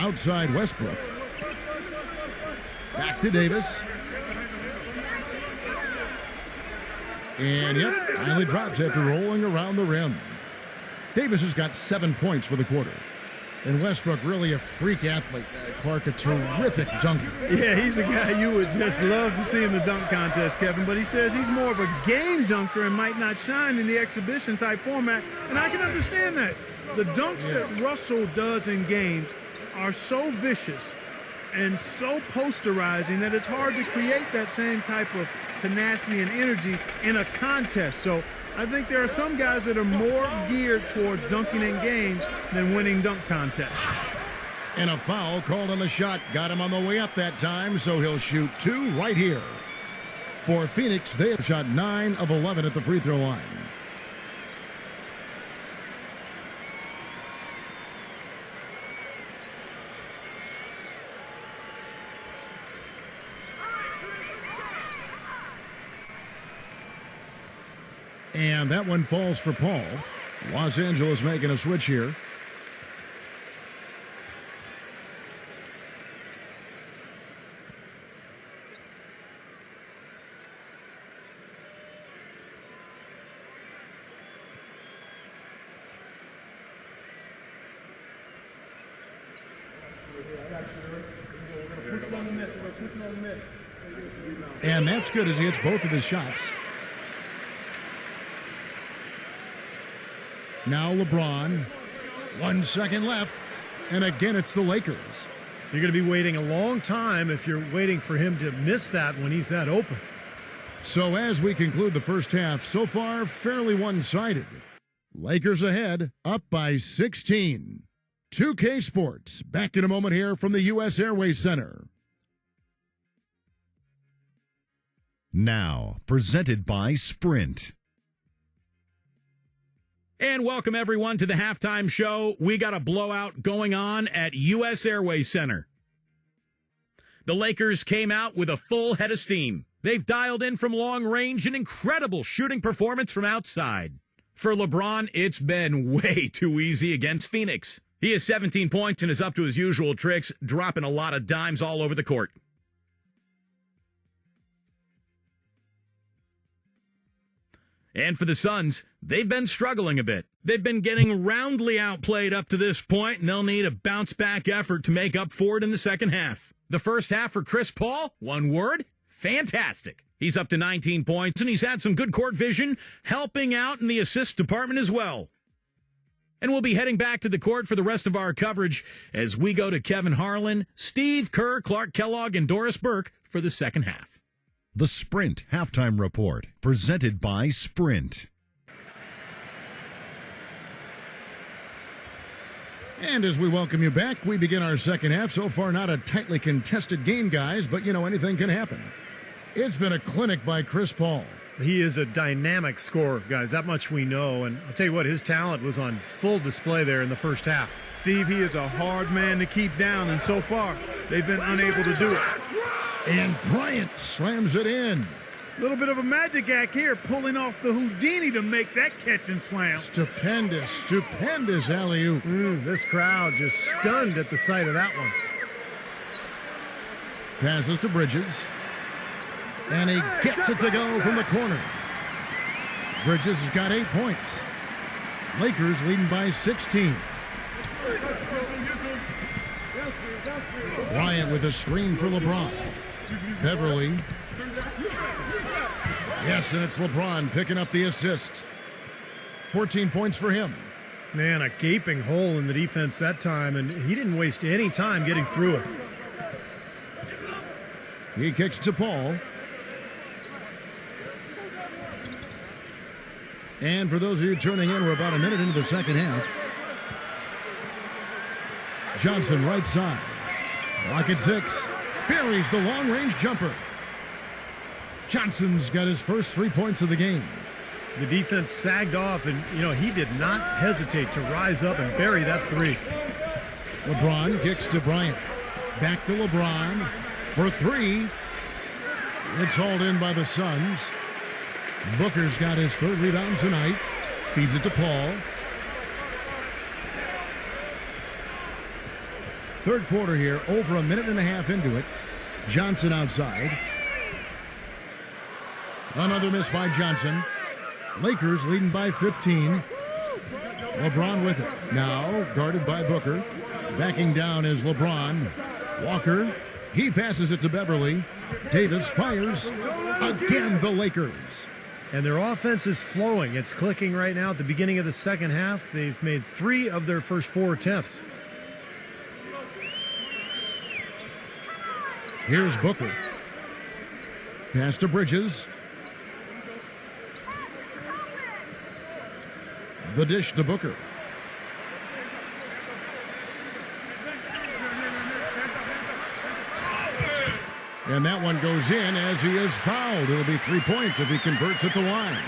Speaker 2: outside Westbrook. Back to Davis. And yep, finally drops after rolling around the rim. Davis has got 7 points for the quarter. And Westbrook, really a freak athlete. Clark, a terrific dunker.
Speaker 3: Yeah, he's a guy you would just love to see in the dunk contest, Kevin. But he says he's more of a game dunker and might not shine in the exhibition type format. And I can understand that. The dunks that Russell does in games are so vicious and so posterizing that it's hard to create that same type of tenacity and energy in a contest. So I think there are some guys that are more geared towards dunking in games than winning dunk contests.
Speaker 2: And a foul called on the shot. Got him on the way up that time, so he'll shoot 2 right here. For Phoenix, they have shot 9 of 11 at the free throw line. And that one falls for Paul. Los Angeles making a switch here. And that's good as he hits both of his shots. Now LeBron. 1 second left. And again, it's the Lakers.
Speaker 4: You're going to be waiting a long time if you're waiting for him to miss that when he's that open.
Speaker 2: So as we conclude the first half, so far fairly one-sided. Lakers ahead, up by 16. 2K Sports, back in a moment here from the U.S. Airways Center.
Speaker 6: Now, presented by Sprint.
Speaker 1: And welcome, everyone, to the halftime show. We got a blowout going on at U.S. Airways Center. The Lakers came out with a full head of steam. They've dialed in from long range an incredible shooting performance from outside. For LeBron, it's been way too easy against Phoenix. He has 17 points and is up to his usual tricks, dropping a lot of dimes all over the court. And for the Suns, they've been struggling a bit. They've been getting roundly outplayed up to this point, and they'll need a bounce-back effort to make up for it in the second half. The first half for Chris Paul, one word, fantastic. He's up to 19 points, and he's had some good court vision, helping out in the assist department as well. And we'll be heading back to the court for the rest of our coverage as we go to Kevin Harlan, Steve Kerr, Clark Kellogg, and Doris Burke for the second half.
Speaker 6: The Sprint Halftime Report, presented by Sprint.
Speaker 2: And as we welcome you back, we begin our second half. So far, not a tightly contested game, guys, but, anything can happen. It's been a clinic by Chris Paul.
Speaker 4: He is a dynamic scorer, guys. That much we know. And I'll tell you what, his talent was on full display there in the first half.
Speaker 3: Steve, he is a hard man to keep down, and so far, they've been unable to do it.
Speaker 2: And Bryant slams it in.
Speaker 3: A little bit of a magic act here, pulling off the Houdini to make that catch and slam.
Speaker 2: Stupendous alley-oop.
Speaker 4: This crowd just stunned at the sight of that one.
Speaker 2: Passes to Bridges. And he gets it to go from the corner. Bridges has got 8 points. Lakers leading by 16. Bryant with a screen for LeBron. Beverly. Yes, and it's LeBron picking up the assist. 14 points for him.
Speaker 4: Man, a gaping hole in the defense that time, and he didn't waste any time getting through it.
Speaker 2: He kicks to Paul. And for those of you tuning in, we're about a minute into the second half. Johnson right side. Clock at 6. Buries the long-range jumper. Johnson's got his first 3 points of the game.
Speaker 4: The defense sagged off, and, he did not hesitate to rise up and bury that three.
Speaker 2: LeBron kicks to Bryant. Back to LeBron for 3. It's hauled in by the Suns. Booker's got his 3rd rebound tonight. Feeds it to Paul. Third quarter here, over a minute and a half into it. Johnson outside. Another miss by Johnson. Lakers leading by 15. LeBron with it. Now guarded by Booker. Backing down is LeBron. Walker. He passes it to Beverly. Davis fires. Again, the Lakers.
Speaker 4: And their offense is flowing. It's clicking right now at the beginning of the second half. They've made 3 of their first 4 attempts.
Speaker 2: Here's Booker. Pass to Bridges. The dish to Booker. And that one goes in as he is fouled. It'll be 3 points if he converts at the line.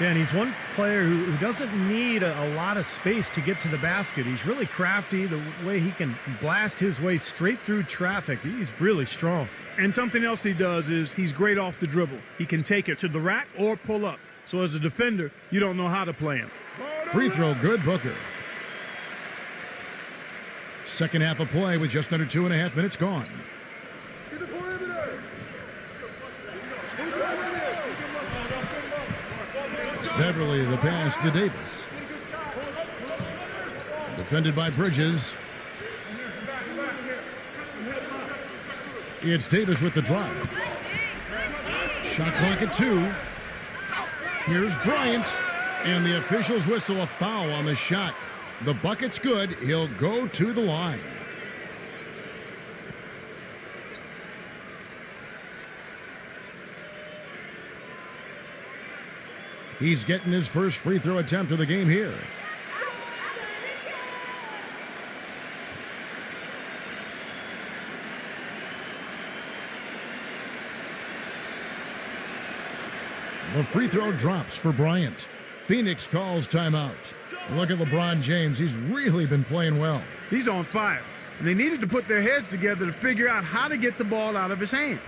Speaker 4: Yeah, and he's one player who doesn't need a lot of space to get to the basket. He's really crafty, the way he can blast his way straight through traffic. He's really strong.
Speaker 3: And something else he does is he's great off the dribble. He can take it to the rack or pull up. So as a defender, you don't know how to play him.
Speaker 2: Free throw good, Booker. Second half of play with just under 2.5 minutes gone. Beverly, the pass to Davis. Defended by Bridges. It's Davis with the drive. Shot clock at 2. Here's Bryant. And the officials whistle a foul on the shot. The bucket's good. He'll go to the line. He's getting his first free throw attempt of the game here. The free throw drops for Bryant. Phoenix calls timeout. Look at LeBron James. He's really been playing well.
Speaker 3: He's on fire. And they needed to put their heads together to figure out how to get the ball out of his hands.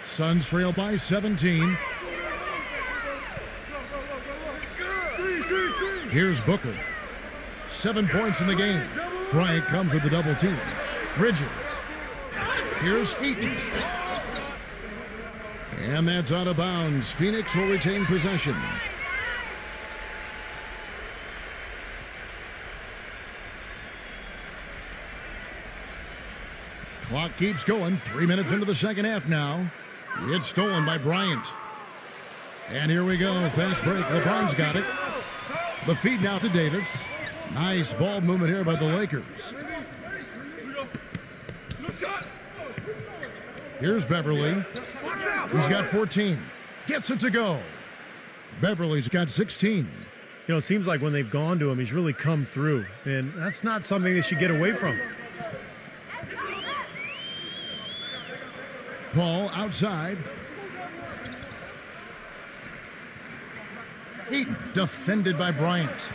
Speaker 2: Suns trail by 17. Here's Booker. 7 points in the game. Bryant comes with the double team. Bridges. Here's Eaton. And that's out of bounds. Phoenix will retain possession. Clock keeps going. 3 minutes into the second half now. It's stolen by Bryant. And here we go. Fast break. LeBron's got it. The feed now to Davis. Nice ball movement here by the Lakers. Here's Beverly. He's got 14. Gets it to go. Beverly's got 16.
Speaker 4: You know, it seems like when they've gone to him, he's really come through. And that's not something they should get away from.
Speaker 2: Paul outside. Eaton defended by Bryant.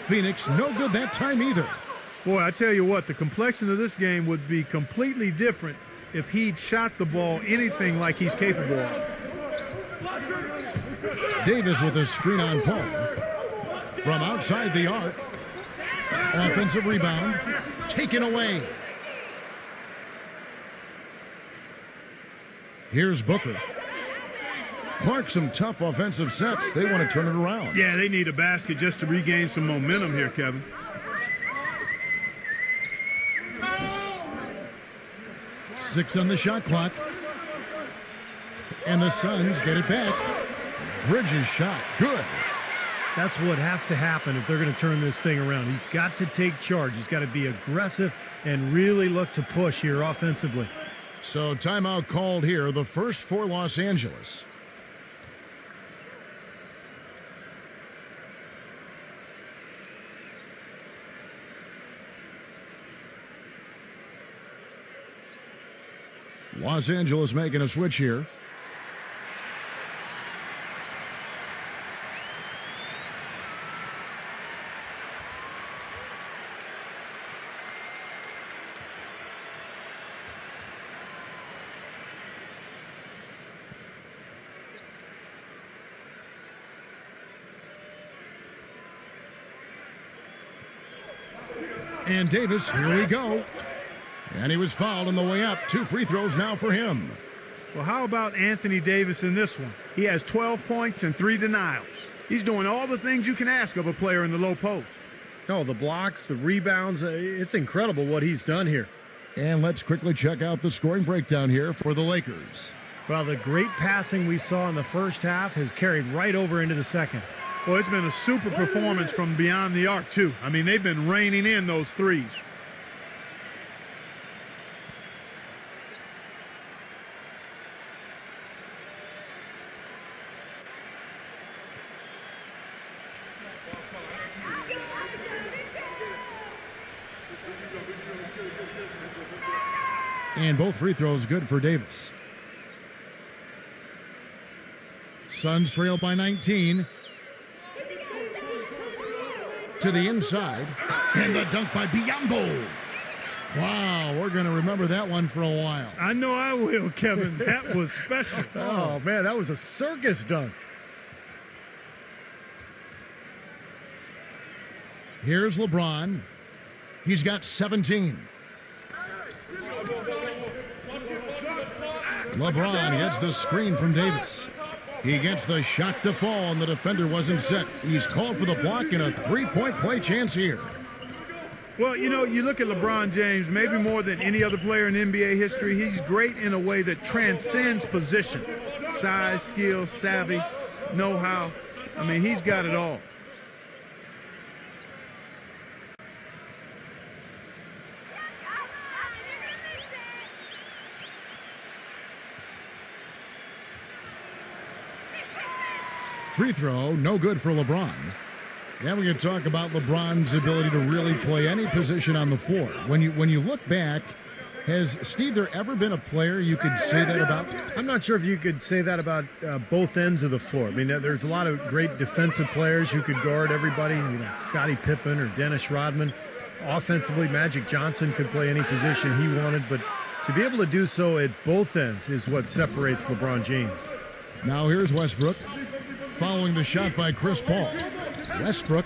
Speaker 2: Phoenix no good that time either.
Speaker 3: Boy, I tell you what, the complexion of this game would be completely different if he'd shot the ball anything like he's capable of.
Speaker 2: Davis with a screen on Paul. From outside the arc. Offensive rebound. Taken away. Here's Booker. Clark, some tough offensive sets. They want to turn it around.
Speaker 3: Yeah, they need a basket just to regain some momentum here, Kevin.
Speaker 2: Six on the shot clock. And the Suns get it back. Bridges shot. Good.
Speaker 4: That's what has to happen if they're going to turn this thing around. He's got to take charge. He's got to be aggressive and really look to push here offensively.
Speaker 2: So timeout called here, the first for Los Angeles. Los Angeles making a switch here. And Davis, here we go. And he was fouled on the way up. 2 free throws now for him.
Speaker 3: Well, how about Anthony Davis in this one? He has 12 points and 3 denials. He's doing all the things you can ask of a player in the low post.
Speaker 4: Oh, the blocks, the rebounds, it's incredible what he's done here.
Speaker 2: And let's quickly check out the scoring breakdown here for the Lakers.
Speaker 4: Well, the great passing we saw in the first half has carried right over into the second.
Speaker 3: Well, it's been a super performance from beyond the arc, too. I mean, they've been raining in those threes.
Speaker 2: And both free throws good for Davis. Suns trail by 19. To the inside. And the dunk by Biyombo. Wow, we're going to remember that one for a while.
Speaker 3: I know I will, Kevin. That was special.
Speaker 4: Oh, man, that was a circus dunk.
Speaker 2: Here's LeBron. He's got 17. LeBron gets the screen from Davis. He gets the shot to fall, and the defender wasn't set. He's called for the block and a three-point play chance here.
Speaker 3: Well, you know, you look at LeBron James, maybe more than any other player in NBA history, he's great in a way that transcends position. Size, skill, savvy, know-how. I mean, he's got it all.
Speaker 2: Free throw, no good for LeBron. Then we can talk about LeBron's ability to really play any position on the floor. When you look back, has Steve there ever been a player you could say that about?
Speaker 4: I'm not sure if you could say that about both ends of the floor. I mean, there's a lot of great defensive players who could guard everybody. You know, Scottie Pippen or Dennis Rodman. Offensively, Magic Johnson could play any position he wanted, but to be able to do so at both ends is what separates LeBron James.
Speaker 2: Now here's Westbrook. Following the shot by Chris Paul. Westbrook.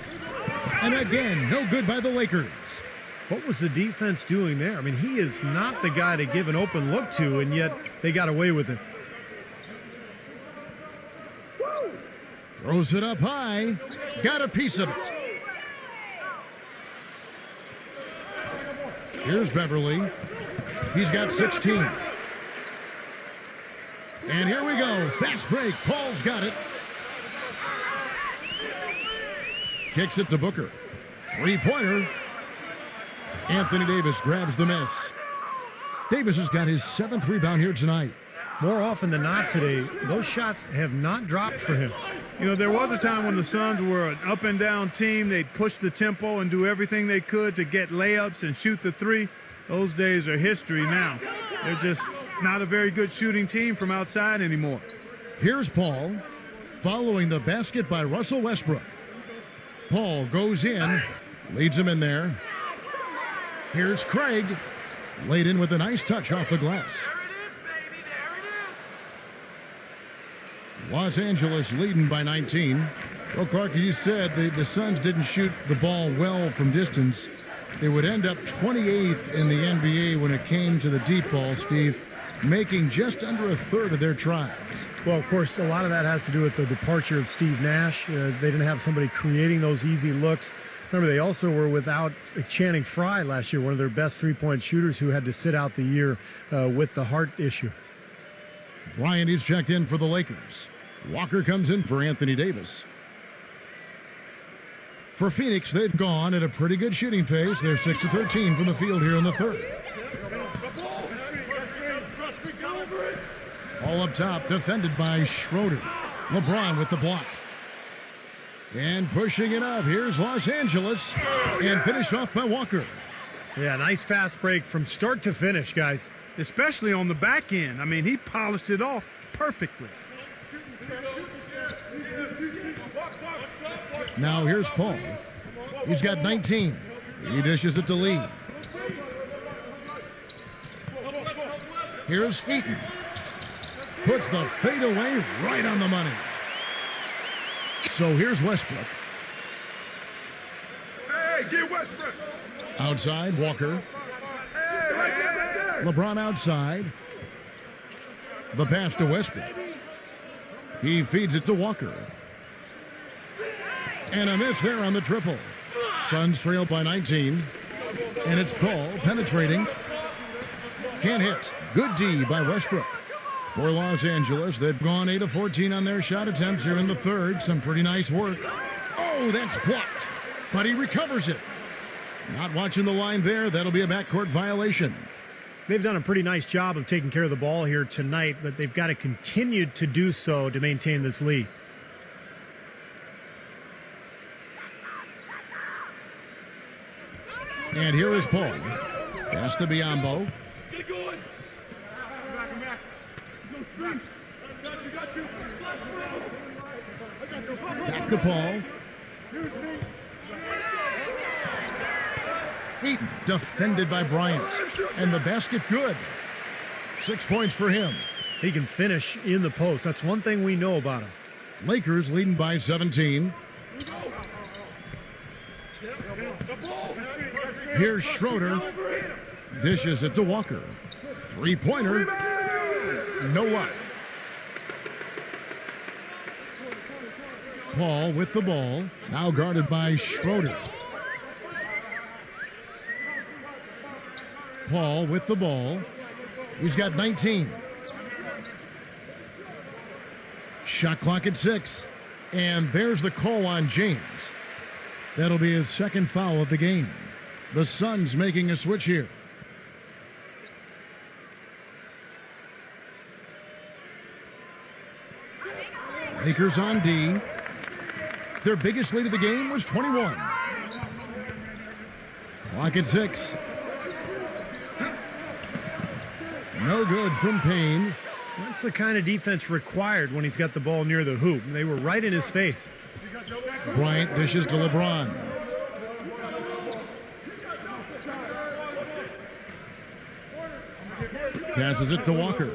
Speaker 2: And again, no good by the Lakers.
Speaker 4: What was the defense doing there? I mean, he is not the guy to give an open look to, and yet they got away with it.
Speaker 2: Throws it up high. Got a piece of it. Here's Beverly. He's got 16. And here we go. Fast break. Paul's got it. Kicks it to Booker. Three-pointer. Anthony Davis grabs the miss. Davis has got his 7th rebound here tonight.
Speaker 4: More often than not today, those shots have not dropped for him.
Speaker 3: You know, there was a time when the Suns were an up-and-down team. They'd push the tempo and do everything they could to get layups and shoot the three. Those days are history now. They're just not a very good shooting team from outside anymore.
Speaker 2: Here's Paul, following the basket by Russell Westbrook. Paul goes in, leads him in there. Here's Craig, laid in with a nice touch off the glass. Los Angeles leading by 19. Well, Clark, as you said, the Suns didn't shoot the ball well from distance. They would end up 28th in the NBA when it came to the deep ball, Steve, making just under a third of their tries.
Speaker 4: Well, of course, a lot of that has to do with the departure of Steve Nash. They didn't have somebody creating those easy looks. Remember, they also were without Channing Frye last year, one of their best three-point shooters who had to sit out the year with the heart issue.
Speaker 2: Bryant is checked in for the Lakers. Walker comes in for Anthony Davis. For Phoenix, they've gone at a pretty good shooting pace. They're 6 of 13 from the field here in the third. All up top, defended by Schroeder. LeBron with the block. And pushing it up, here's Los Angeles. And finished off by Walker.
Speaker 4: Yeah, nice fast break from start to finish, guys.
Speaker 3: Especially on the back end. I mean, he polished it off perfectly.
Speaker 2: Now here's Paul. He's got 19. He dishes it to Lee. Here's Featon. Puts the fadeaway right on the money. So here's Westbrook.
Speaker 3: Hey, get Westbrook.
Speaker 2: Outside, Walker. LeBron outside. The pass to Westbrook. He feeds it to Walker. And a miss there on the triple. Suns trail by 19. And it's Paul penetrating. Can't hit. Good D by Westbrook. For Los Angeles, they've gone 8 of 14 on their shot attempts here in the third. Some pretty nice work. Oh, that's blocked. But he recovers it. Not watching the line there. That'll be a backcourt violation.
Speaker 4: They've done a pretty nice job of taking care of the ball here tonight, but they've got to continue to do so to maintain this lead.
Speaker 2: And here is Paul. Pass to Biyombo. Back to Paul. Heaton defended by Bryant. And the basket good. 6 points for him.
Speaker 4: He can finish in the post. That's one thing we know about him.
Speaker 2: Lakers leading by 17. Here's Schroeder. Dishes it to Walker. Three-pointer. No luck. Paul with the ball. Now guarded by Schroeder. Paul with the ball. He's got 19. Shot clock at 6. And there's the call on James. That'll be his second foul of the game. The Suns making a switch here. Lakers on D. Their biggest lead of the game was 21. Clock at 6. No good from Payne.
Speaker 4: That's the kind of defense required when he's got the ball near the hoop. They were right in his face.
Speaker 2: Bryant dishes to LeBron. Passes it to Walker.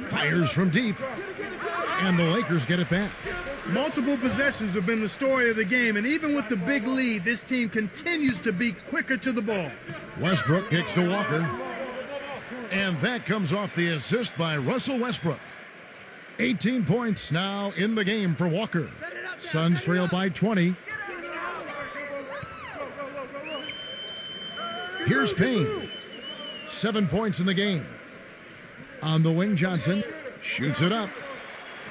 Speaker 2: Fires from deep. And the Lakers get it back.
Speaker 3: Multiple possessions have been the story of the game, and even with the big lead, this team continues to be quicker to the ball.
Speaker 2: Westbrook kicks to Walker. And that comes off the assist by Russell Westbrook. 18 points now in the game for Walker. Suns trail by 20. Here's Payne. 7 points in the game. On the wing, Johnson shoots it up.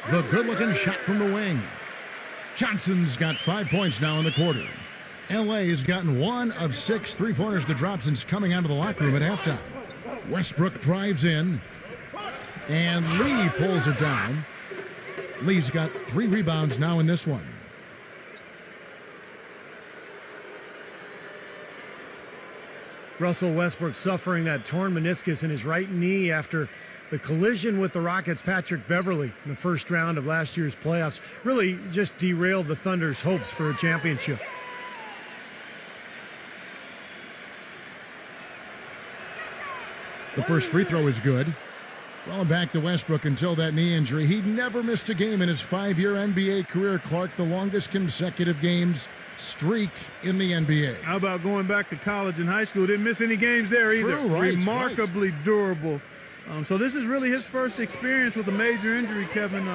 Speaker 2: The good-looking shot from the wing. Johnson's got 5 points now in the quarter. LA has gotten 1 of 6 three-pointers to drop since coming out of the locker room at halftime. Westbrook drives in, and Lee pulls it down. Lee's got 3 rebounds now in this one.
Speaker 4: Russell Westbrook suffering that torn meniscus in his right knee after the collision with the Rockets' Patrick Beverley in the first round of last year's playoffs. Really just derailed the Thunder's hopes for a championship.
Speaker 2: The first free throw is good. Well, back to Westbrook until that knee injury. He'd never missed a game in his 5-year NBA career, Clark, the longest consecutive games streak in the NBA.
Speaker 3: How about going back to college and high school? Didn't miss any games there either.
Speaker 2: True, right,
Speaker 3: Remarkably durable. So this is really his first experience with a major injury, Kevin.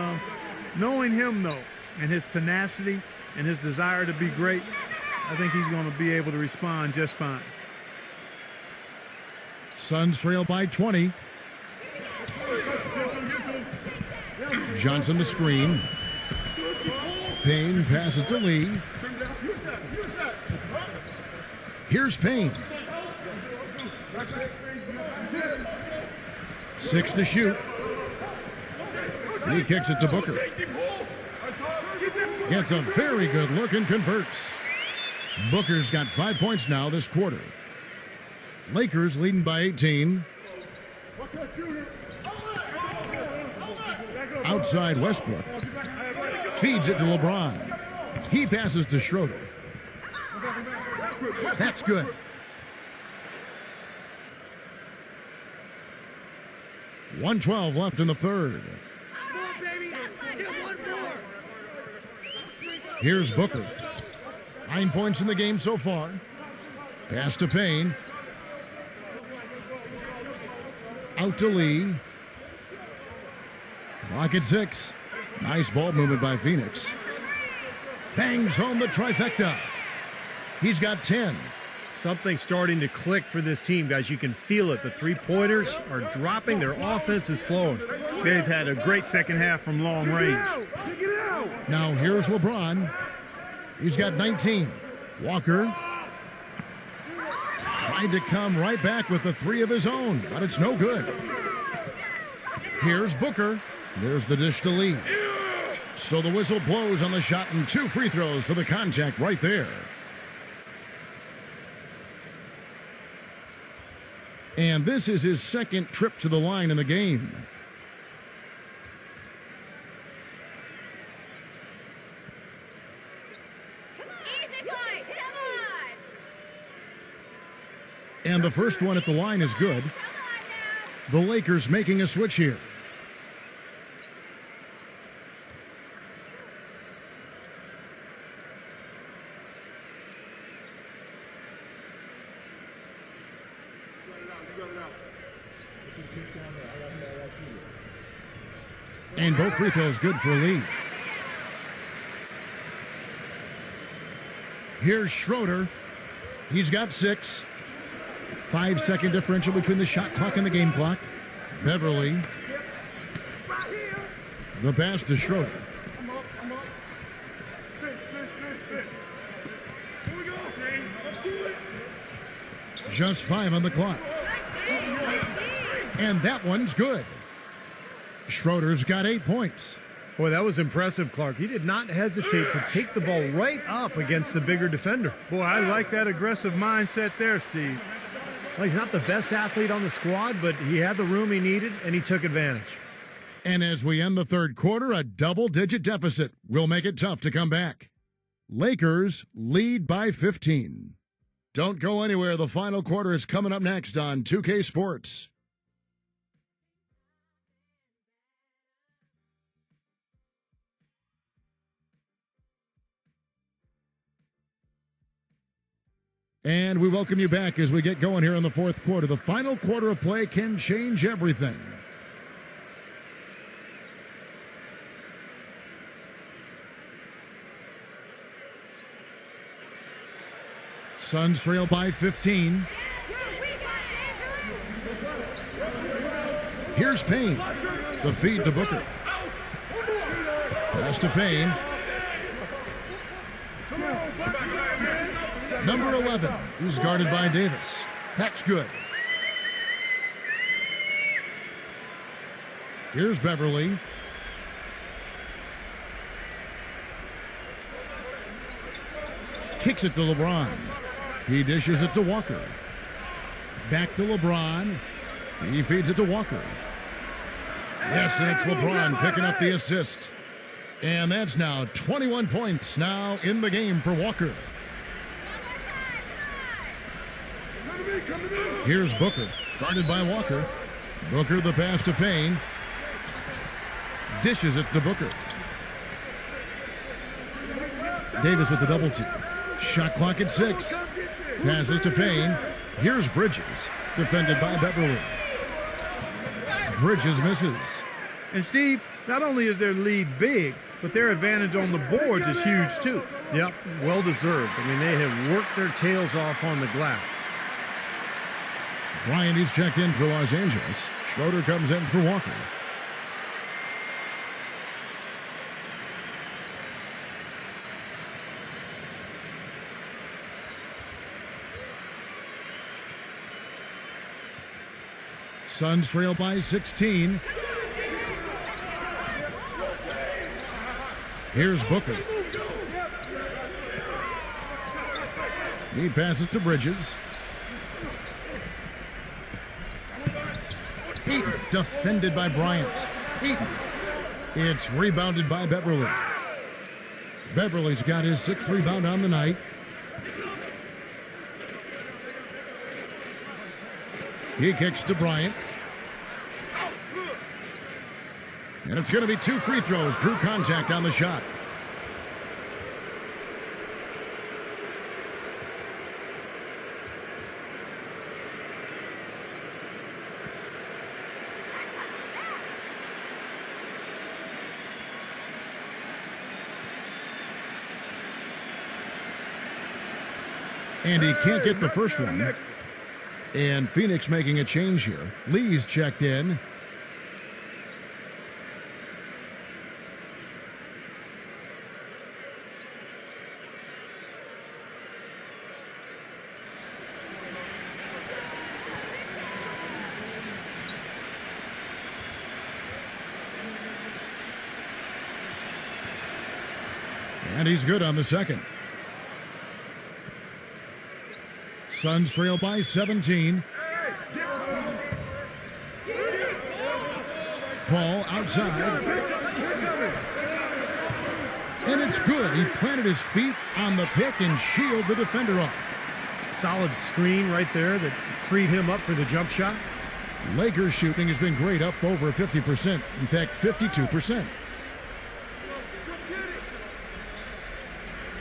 Speaker 3: Knowing him, though, and his tenacity and his desire to be great, I think he's going to be able to respond just fine.
Speaker 2: Suns trail by 20. Johnson the screen. Payne passes to Lee. Here's Payne. 6 to shoot. He kicks it to Booker. Gets a very good look and converts. Booker's got 5 points now this quarter. Lakers leading by 18. Outside Westbrook. Feeds it to LeBron. He passes to Schroeder. That's good. .112 left in the third. Here's Booker. 9 points in the game so far. Pass to Payne. Out to Lee. Clock at 6. Nice ball movement by Phoenix. Bangs home the trifecta. He's got 10.
Speaker 4: Something's starting to click for this team, guys. You can feel it. The three-pointers are dropping. Their offense is flowing.
Speaker 3: They've had a great second half from long range.
Speaker 2: Now here's LeBron. He's got 19. Walker tried to come right back with the three of his own, but it's no good. Here's Booker. There's the dish to Lee. So the whistle blows on the shot and 2 free throws for the contact right there. And this is his second trip to the line in the game. And the first one at the line is good. The Lakers making a switch here. And both free throws good for Lee. Here's Schroeder. He's got 6. 5-second differential between the shot clock and the game clock. Beverly. The pass to Schroeder. Just 5 on the clock. And that one's good. Schroeder's got 8 points.
Speaker 4: Boy, that was impressive, Clark. He did not hesitate to take the ball right up against the bigger defender.
Speaker 3: Boy, I like that aggressive mindset there, Steve.
Speaker 4: Well, he's not the best athlete on the squad, but he had the room he needed, and he took advantage.
Speaker 2: And as we end the third quarter, a double-digit deficit will make it tough to come back. Lakers lead by 15. Don't go anywhere. The final quarter is coming up next on 2K Sports. And we welcome you back as we get going here in the fourth quarter. The final quarter of play can change everything. Suns trail by 15. Here's Payne. The feed to Booker. Pass to Payne. Number 11 is guarded by Davis. That's good. Here's Beverly. Kicks it to LeBron. He dishes it to Walker. Back to LeBron. He feeds it to Walker. Yes, and it's LeBron picking up the assist. And that's now 21 points now in the game for Walker. Here's Booker, guarded by Walker. Booker the pass to Payne. Dishes it to Booker. Davis with the double team. Shot clock at 6. Passes to Payne. Here's Bridges, defended by Beverly. Bridges misses.
Speaker 3: And Steve, not only is their lead big, but their advantage on the boards is huge too.
Speaker 4: Yep, well deserved. I mean, they have worked their tails off on the glass.
Speaker 2: Bryant is checked in for Los Angeles. Schroeder comes in for Walker. Suns trail by 16. Here's Booker. He passes to Bridges. Eaton, defended by Bryant. Eaton. It's rebounded by Beverly. Beverly's got his 6th rebound on the night. He kicks to Bryant. And it's going to be 2 free throws. Drew contact on the shot. And he can't get the first one. And Phoenix making a change here. Lee's checked in. And he's good on the second. Suns trail by 17. Paul outside. And it's good. He planted his feet on the pick and shielded the defender off.
Speaker 4: Solid screen right there that freed him up for the jump shot.
Speaker 2: Lakers shooting has been great, up over 50%. In fact, 52%.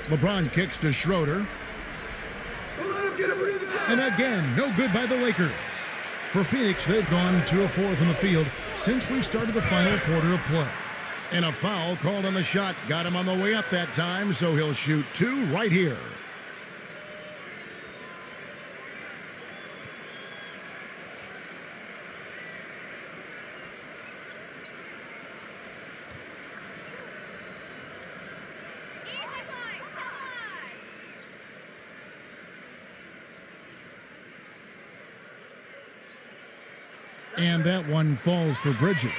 Speaker 2: LeBron kicks to Schroeder. And again, no good by the Lakers. For Phoenix, they've gone 2 of 4 from the field since we started the final quarter of play. And a foul called on the shot. Got him on the way up that time, so he'll shoot 2 right here. And that one falls for Bridges.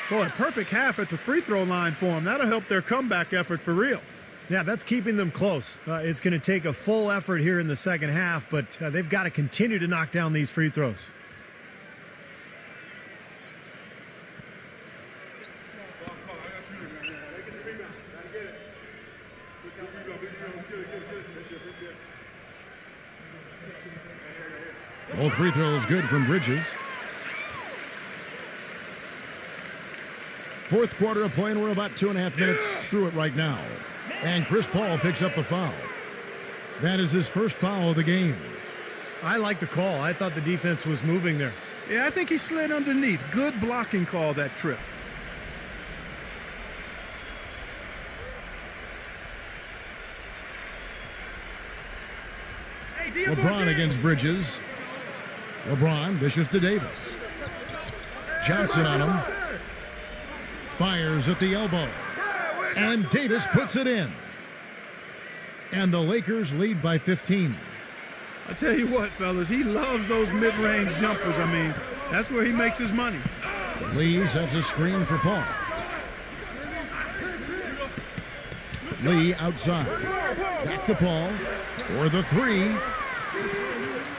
Speaker 3: Boy, perfect half at the free throw line for them. That'll help their comeback effort for real.
Speaker 4: Yeah, that's keeping them close. It's going to take a full effort here in the second half, but they've got to continue to knock down these free throws.
Speaker 2: Both free throws good from Bridges. Fourth quarter of play, and we're about 2.5 minutes through it right now. And Chris Paul picks up the foul. That is his first foul of the game.
Speaker 4: I like the call. I thought the defense was moving there.
Speaker 3: Yeah, I think he slid underneath. Good blocking call that trip.
Speaker 2: LeBron against Bridges. LeBron dishes to Davis. Johnson on him. Fires at the elbow. And Davis puts it in. And the Lakers lead by 15.
Speaker 3: I tell you what, fellas, he loves those mid-range jumpers. I mean, that's where he makes his money.
Speaker 2: Lee sets a screen for Paul. Lee outside. Back to Paul for the 3.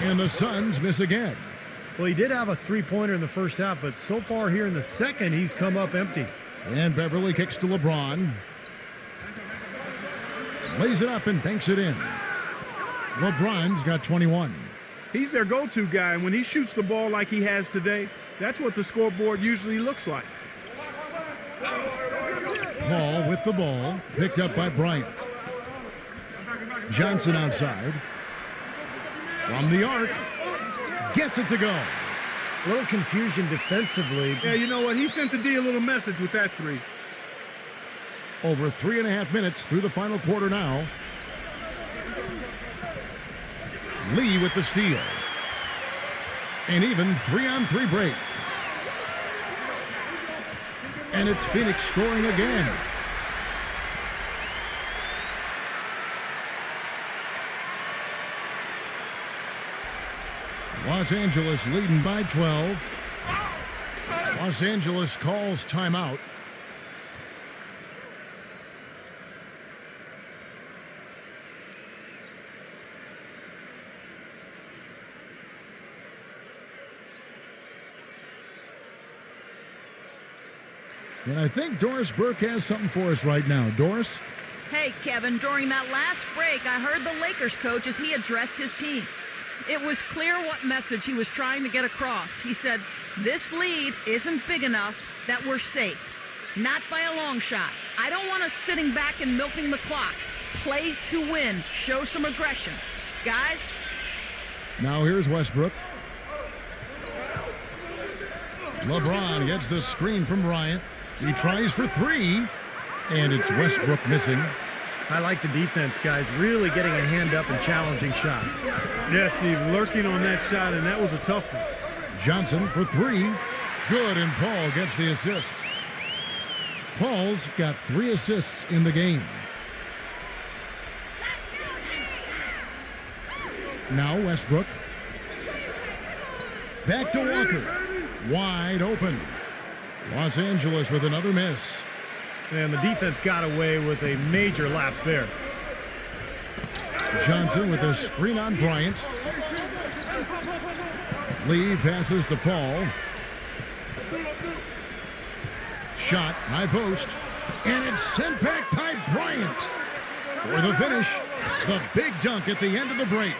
Speaker 2: And the Suns miss again.
Speaker 4: Well, he did have a three-pointer in the first half, but so far here in the second, he's come up empty.
Speaker 2: And Beverly kicks to LeBron. Lays it up and banks it in. LeBron's got 21.
Speaker 3: He's their go-to guy, and when he shoots the ball like he has today, that's what the scoreboard usually looks like.
Speaker 2: Paul with the ball, picked up by Bryant. Johnson outside. From the arc, gets it to go.
Speaker 4: A little confusion defensively.
Speaker 3: Yeah, you know what? He sent the D a little message with that 3.
Speaker 2: Over 3.5 minutes through the final quarter now. Lee with the steal. An even 3-on-3 break. And it's Phoenix scoring again. Los Angeles leading by 12. Los Angeles calls timeout. And I think Doris Burke has something for us right now. Doris?
Speaker 5: Hey, Kevin, during that last break, I heard the Lakers coach as he addressed his team. It was clear what message he was trying to get across. He said, this lead isn't big enough that we're safe. Not by a long shot. I don't want us sitting back and milking the clock. Play to win. Show some aggression. Guys?
Speaker 2: Now here's Westbrook. LeBron gets the screen from Bryant. He tries for 3, and it's Westbrook missing.
Speaker 4: I like the defense, guys, really getting a hand up and challenging shots.
Speaker 3: Yeah, Steve, lurking on that shot, and that was a tough one.
Speaker 2: Johnson for three. Good, and Paul gets the assist. Paul's got 3 assists in the game. Now Westbrook. Back to Walker. Wide open. Los Angeles with another miss.
Speaker 4: And the defense got away with a major lapse there.
Speaker 2: Johnson with a screen on Bryant. Lee passes to Paul. Shot, high post. And it's sent back by Bryant. For the finish, the big dunk at the end of the break.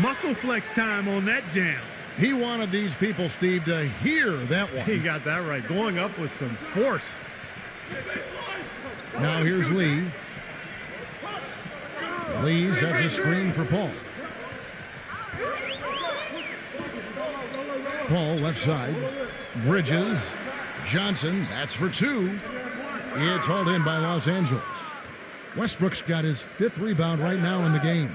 Speaker 3: Muscle flex time on that jam.
Speaker 2: He wanted these people, Steve, to hear that one.
Speaker 4: He got that right. Going up with some force.
Speaker 2: Now here's Lee. Lee sets a screen for Paul. Paul left side. Bridges. Johnson, that's for 2. It's hauled in by Los Angeles. Westbrook's got his 5th rebound right now in the game.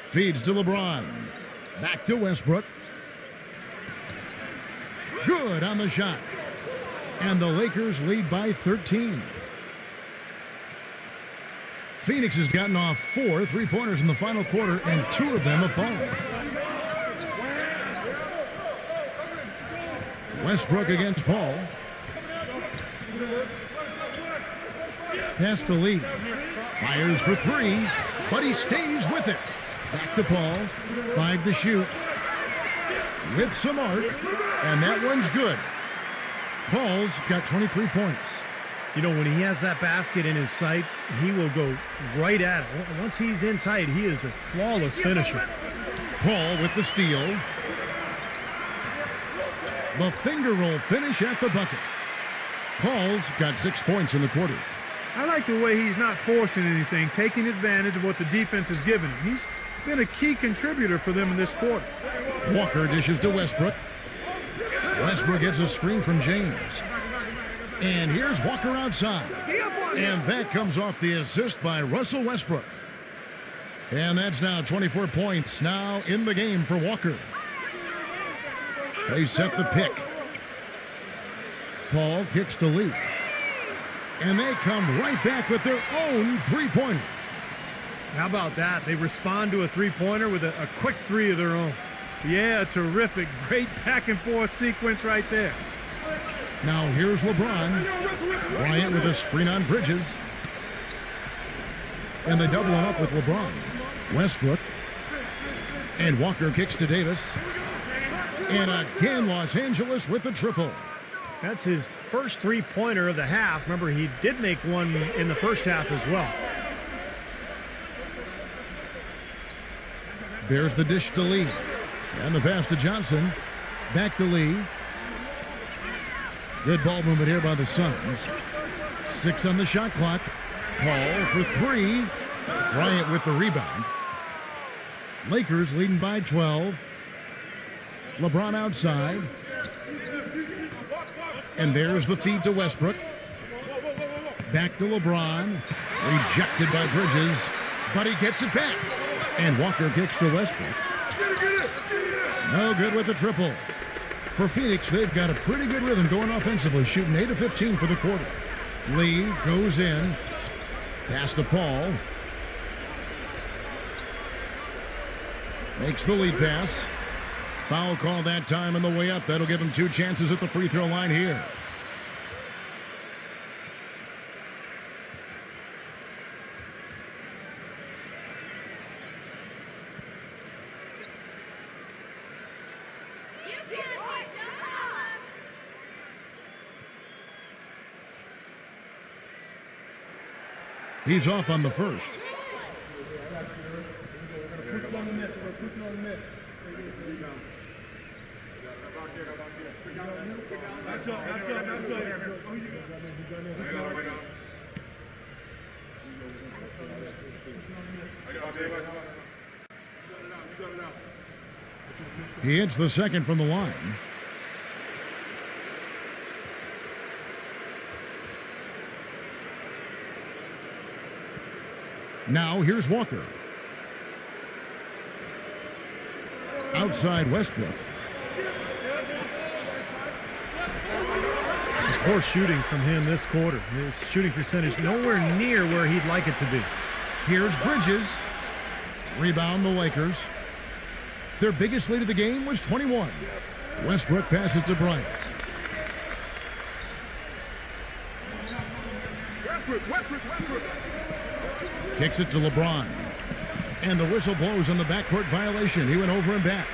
Speaker 2: Feeds to LeBron. Back to Westbrook. Good on the shot. And the Lakers lead by 13. Phoenix has gotten off 4 3-pointers in the final quarter, and 2 of them have fallen. Westbrook against Paul. Pass to Lee. Fires for 3, but he stays with it. Back to Paul. 5 to shoot. With some arc, and that one's good. Paul's got 23 points.
Speaker 4: You know, when he has that basket in his sights, he will go right at it. Once he's in tight, he is a flawless finisher.
Speaker 2: Paul with the steal. The finger roll finish at the bucket. Paul's got 6 points in the quarter.
Speaker 3: I like the way he's not forcing anything, taking advantage of what the defense has given him. He's been a key contributor for them in this quarter.
Speaker 2: Walker dishes to Westbrook. Westbrook gets a screen from James. And here's Walker outside. And that comes off the assist by Russell Westbrook. And that's now 24 points now in the game for Walker. They set the pick. Paul kicks to Lee. And they come right back with their own 3-pointer.
Speaker 4: How about that? They respond to a 3-pointer with a quick 3 of their own.
Speaker 3: Yeah, terrific. Great back and forth sequence right there.
Speaker 2: Now here's LeBron. Bryant with a screen on Bridges. And they double him up with LeBron. Westbrook. And Walker kicks to Davis. And again, Los Angeles with the triple.
Speaker 4: That's his first 3-pointer of the half. Remember, he did make one in the first half as well.
Speaker 2: There's the dish to Lee. And the pass to Johnson. Back to Lee. Good ball movement here by the Suns. 6 on the shot clock. Paul for 3. Bryant with the rebound. Lakers leading by 12. LeBron outside. And there's the feed to Westbrook. Back to LeBron. Rejected by Bridges. But he gets it back. And Walker kicks to Westbrook. No good with the triple. For Phoenix, they've got a pretty good rhythm going offensively, shooting 8 of 15 for the quarter. Lee goes in. Pass to Paul. Makes the lead pass. Foul call that time on the way up. That'll give him 2 chances at the free throw line here. He's off on the first. He hits the second from the line. Now here's Walker. Outside Westbrook.
Speaker 4: Poor shooting from him this quarter. His shooting percentage nowhere near where he'd like it to be.
Speaker 2: Here's Bridges. Rebound the Lakers. Their biggest lead of the game was 21. Westbrook passes to Bryant. Kicks it to LeBron. And the whistle blows on the backcourt violation. He went over and back.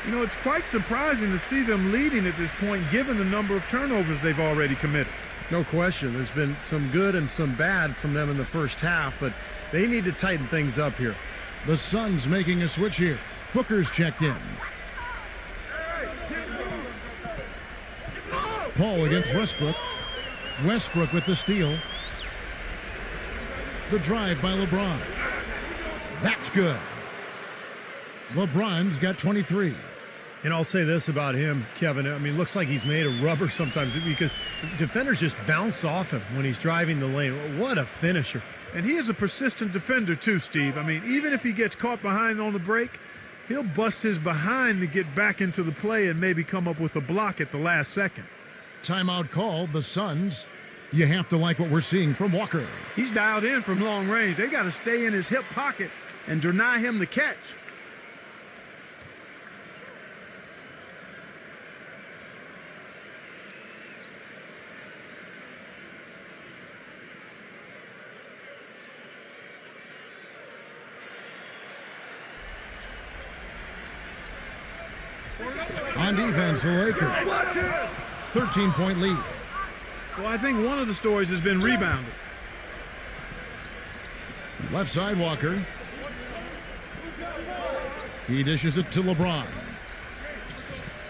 Speaker 3: You know, it's quite surprising to see them leading at this point, given the number of turnovers they've already committed.
Speaker 4: No question. There's been some good and some bad from them in the first half, but they need to tighten things up here.
Speaker 2: The Suns making a switch here. Booker's checked in. Paul against Westbrook. Westbrook with the steal. The drive by LeBron. That's good. LeBron's got 23.
Speaker 4: And I'll say this about him, Kevin. I mean, looks like he's made of rubber sometimes because defenders just bounce off him when he's driving the lane. What a finisher.
Speaker 3: And he is a persistent defender too, Steve. I mean, even if he gets caught behind on the break, he'll bust his behind to get back into the play and maybe come up with a block at the last second.
Speaker 2: Timeout called, the Suns. You have to like what we're seeing from Walker.
Speaker 3: He's dialed in from long range. They got to stay in his hip pocket and deny him the catch.
Speaker 2: On defense, the Lakers. 13-point lead.
Speaker 3: Well, I think one of the stories has been rebounded.
Speaker 2: Left side, Walker. He dishes it to LeBron.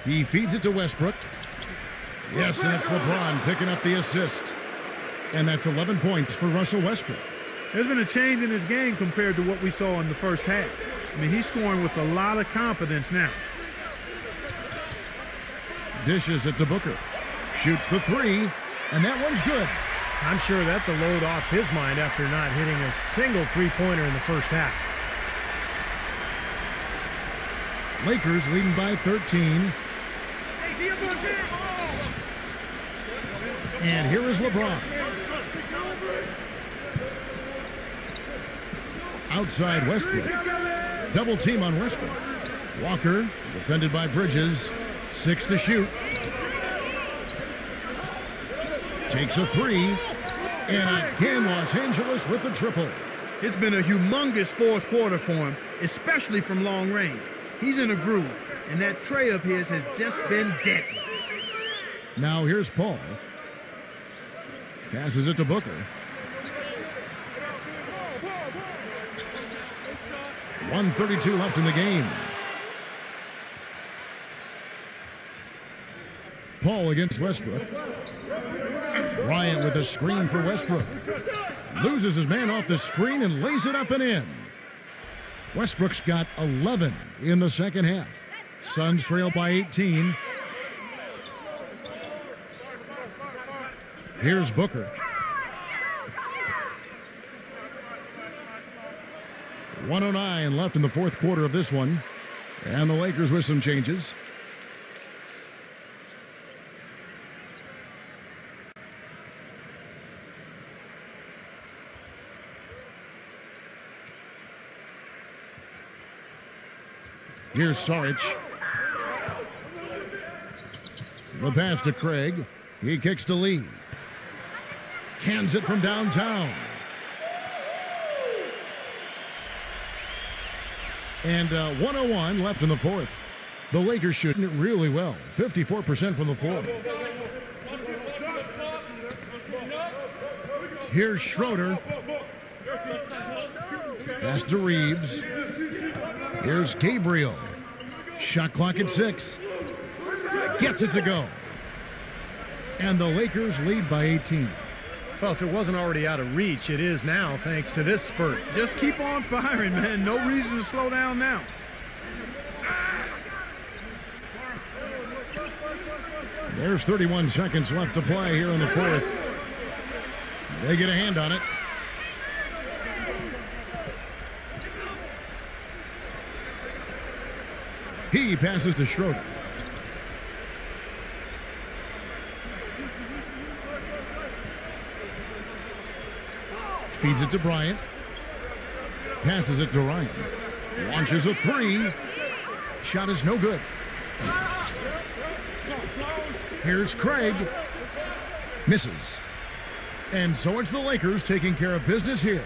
Speaker 2: He feeds it to Westbrook. Yes, and it's LeBron picking up the assist. And that's 11 points for Russell Westbrook.
Speaker 3: There's been a change in his game compared to what we saw in the first half. I mean, he's scoring with a lot of confidence now.
Speaker 2: Dishes it to Booker. Shoots the three, and that one's good.
Speaker 4: I'm sure that's a load off his mind after not hitting a single three-pointer in the first half.
Speaker 2: Lakers leading by 13. And here is LeBron. Outside Westbrook. Double team on Westbrook. Walker, defended by Bridges. 6 to shoot. Takes a three. And again, Los Angeles with the triple.
Speaker 3: It's been a humongous fourth quarter for him, especially from long range. He's in a groove, and that tray of his has just been deadly.
Speaker 2: Now here's Paul. Passes it to Booker. 1:32 left in the game. Paul against Westbrook. Bryant with a screen for Westbrook. Loses his man off the screen and lays it up and in. Westbrook's got 11 in the second half. Suns trail by 18. Here's Booker. 1:09 left in the fourth quarter of this one. And the Lakers with some changes. Here's Saric. The pass to Craig. He kicks to Lee. Cans it from downtown. And 1:01 left in the fourth. The Lakers shooting it really well. 54% from the floor. Here's Schroeder. Pass to Reeves. Here's Gabriel. Shot clock at 6. Gets it to go. And the Lakers lead by 18.
Speaker 4: Well, if it wasn't already out of reach, it is now thanks to this spurt.
Speaker 3: Just keep on firing, man. No reason to slow down now.
Speaker 2: There's 31 seconds left to play here in the fourth. They get a hand on it. He passes to Schroeder. Feeds it to Bryant. Passes it to Ryan. Launches a three. Shot is no good. Here's Craig. Misses. And so it's the Lakers taking care of business here.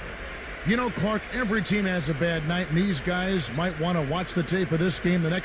Speaker 2: You know, Clark, every team has a bad night, and these guys might want to watch the tape of this game the next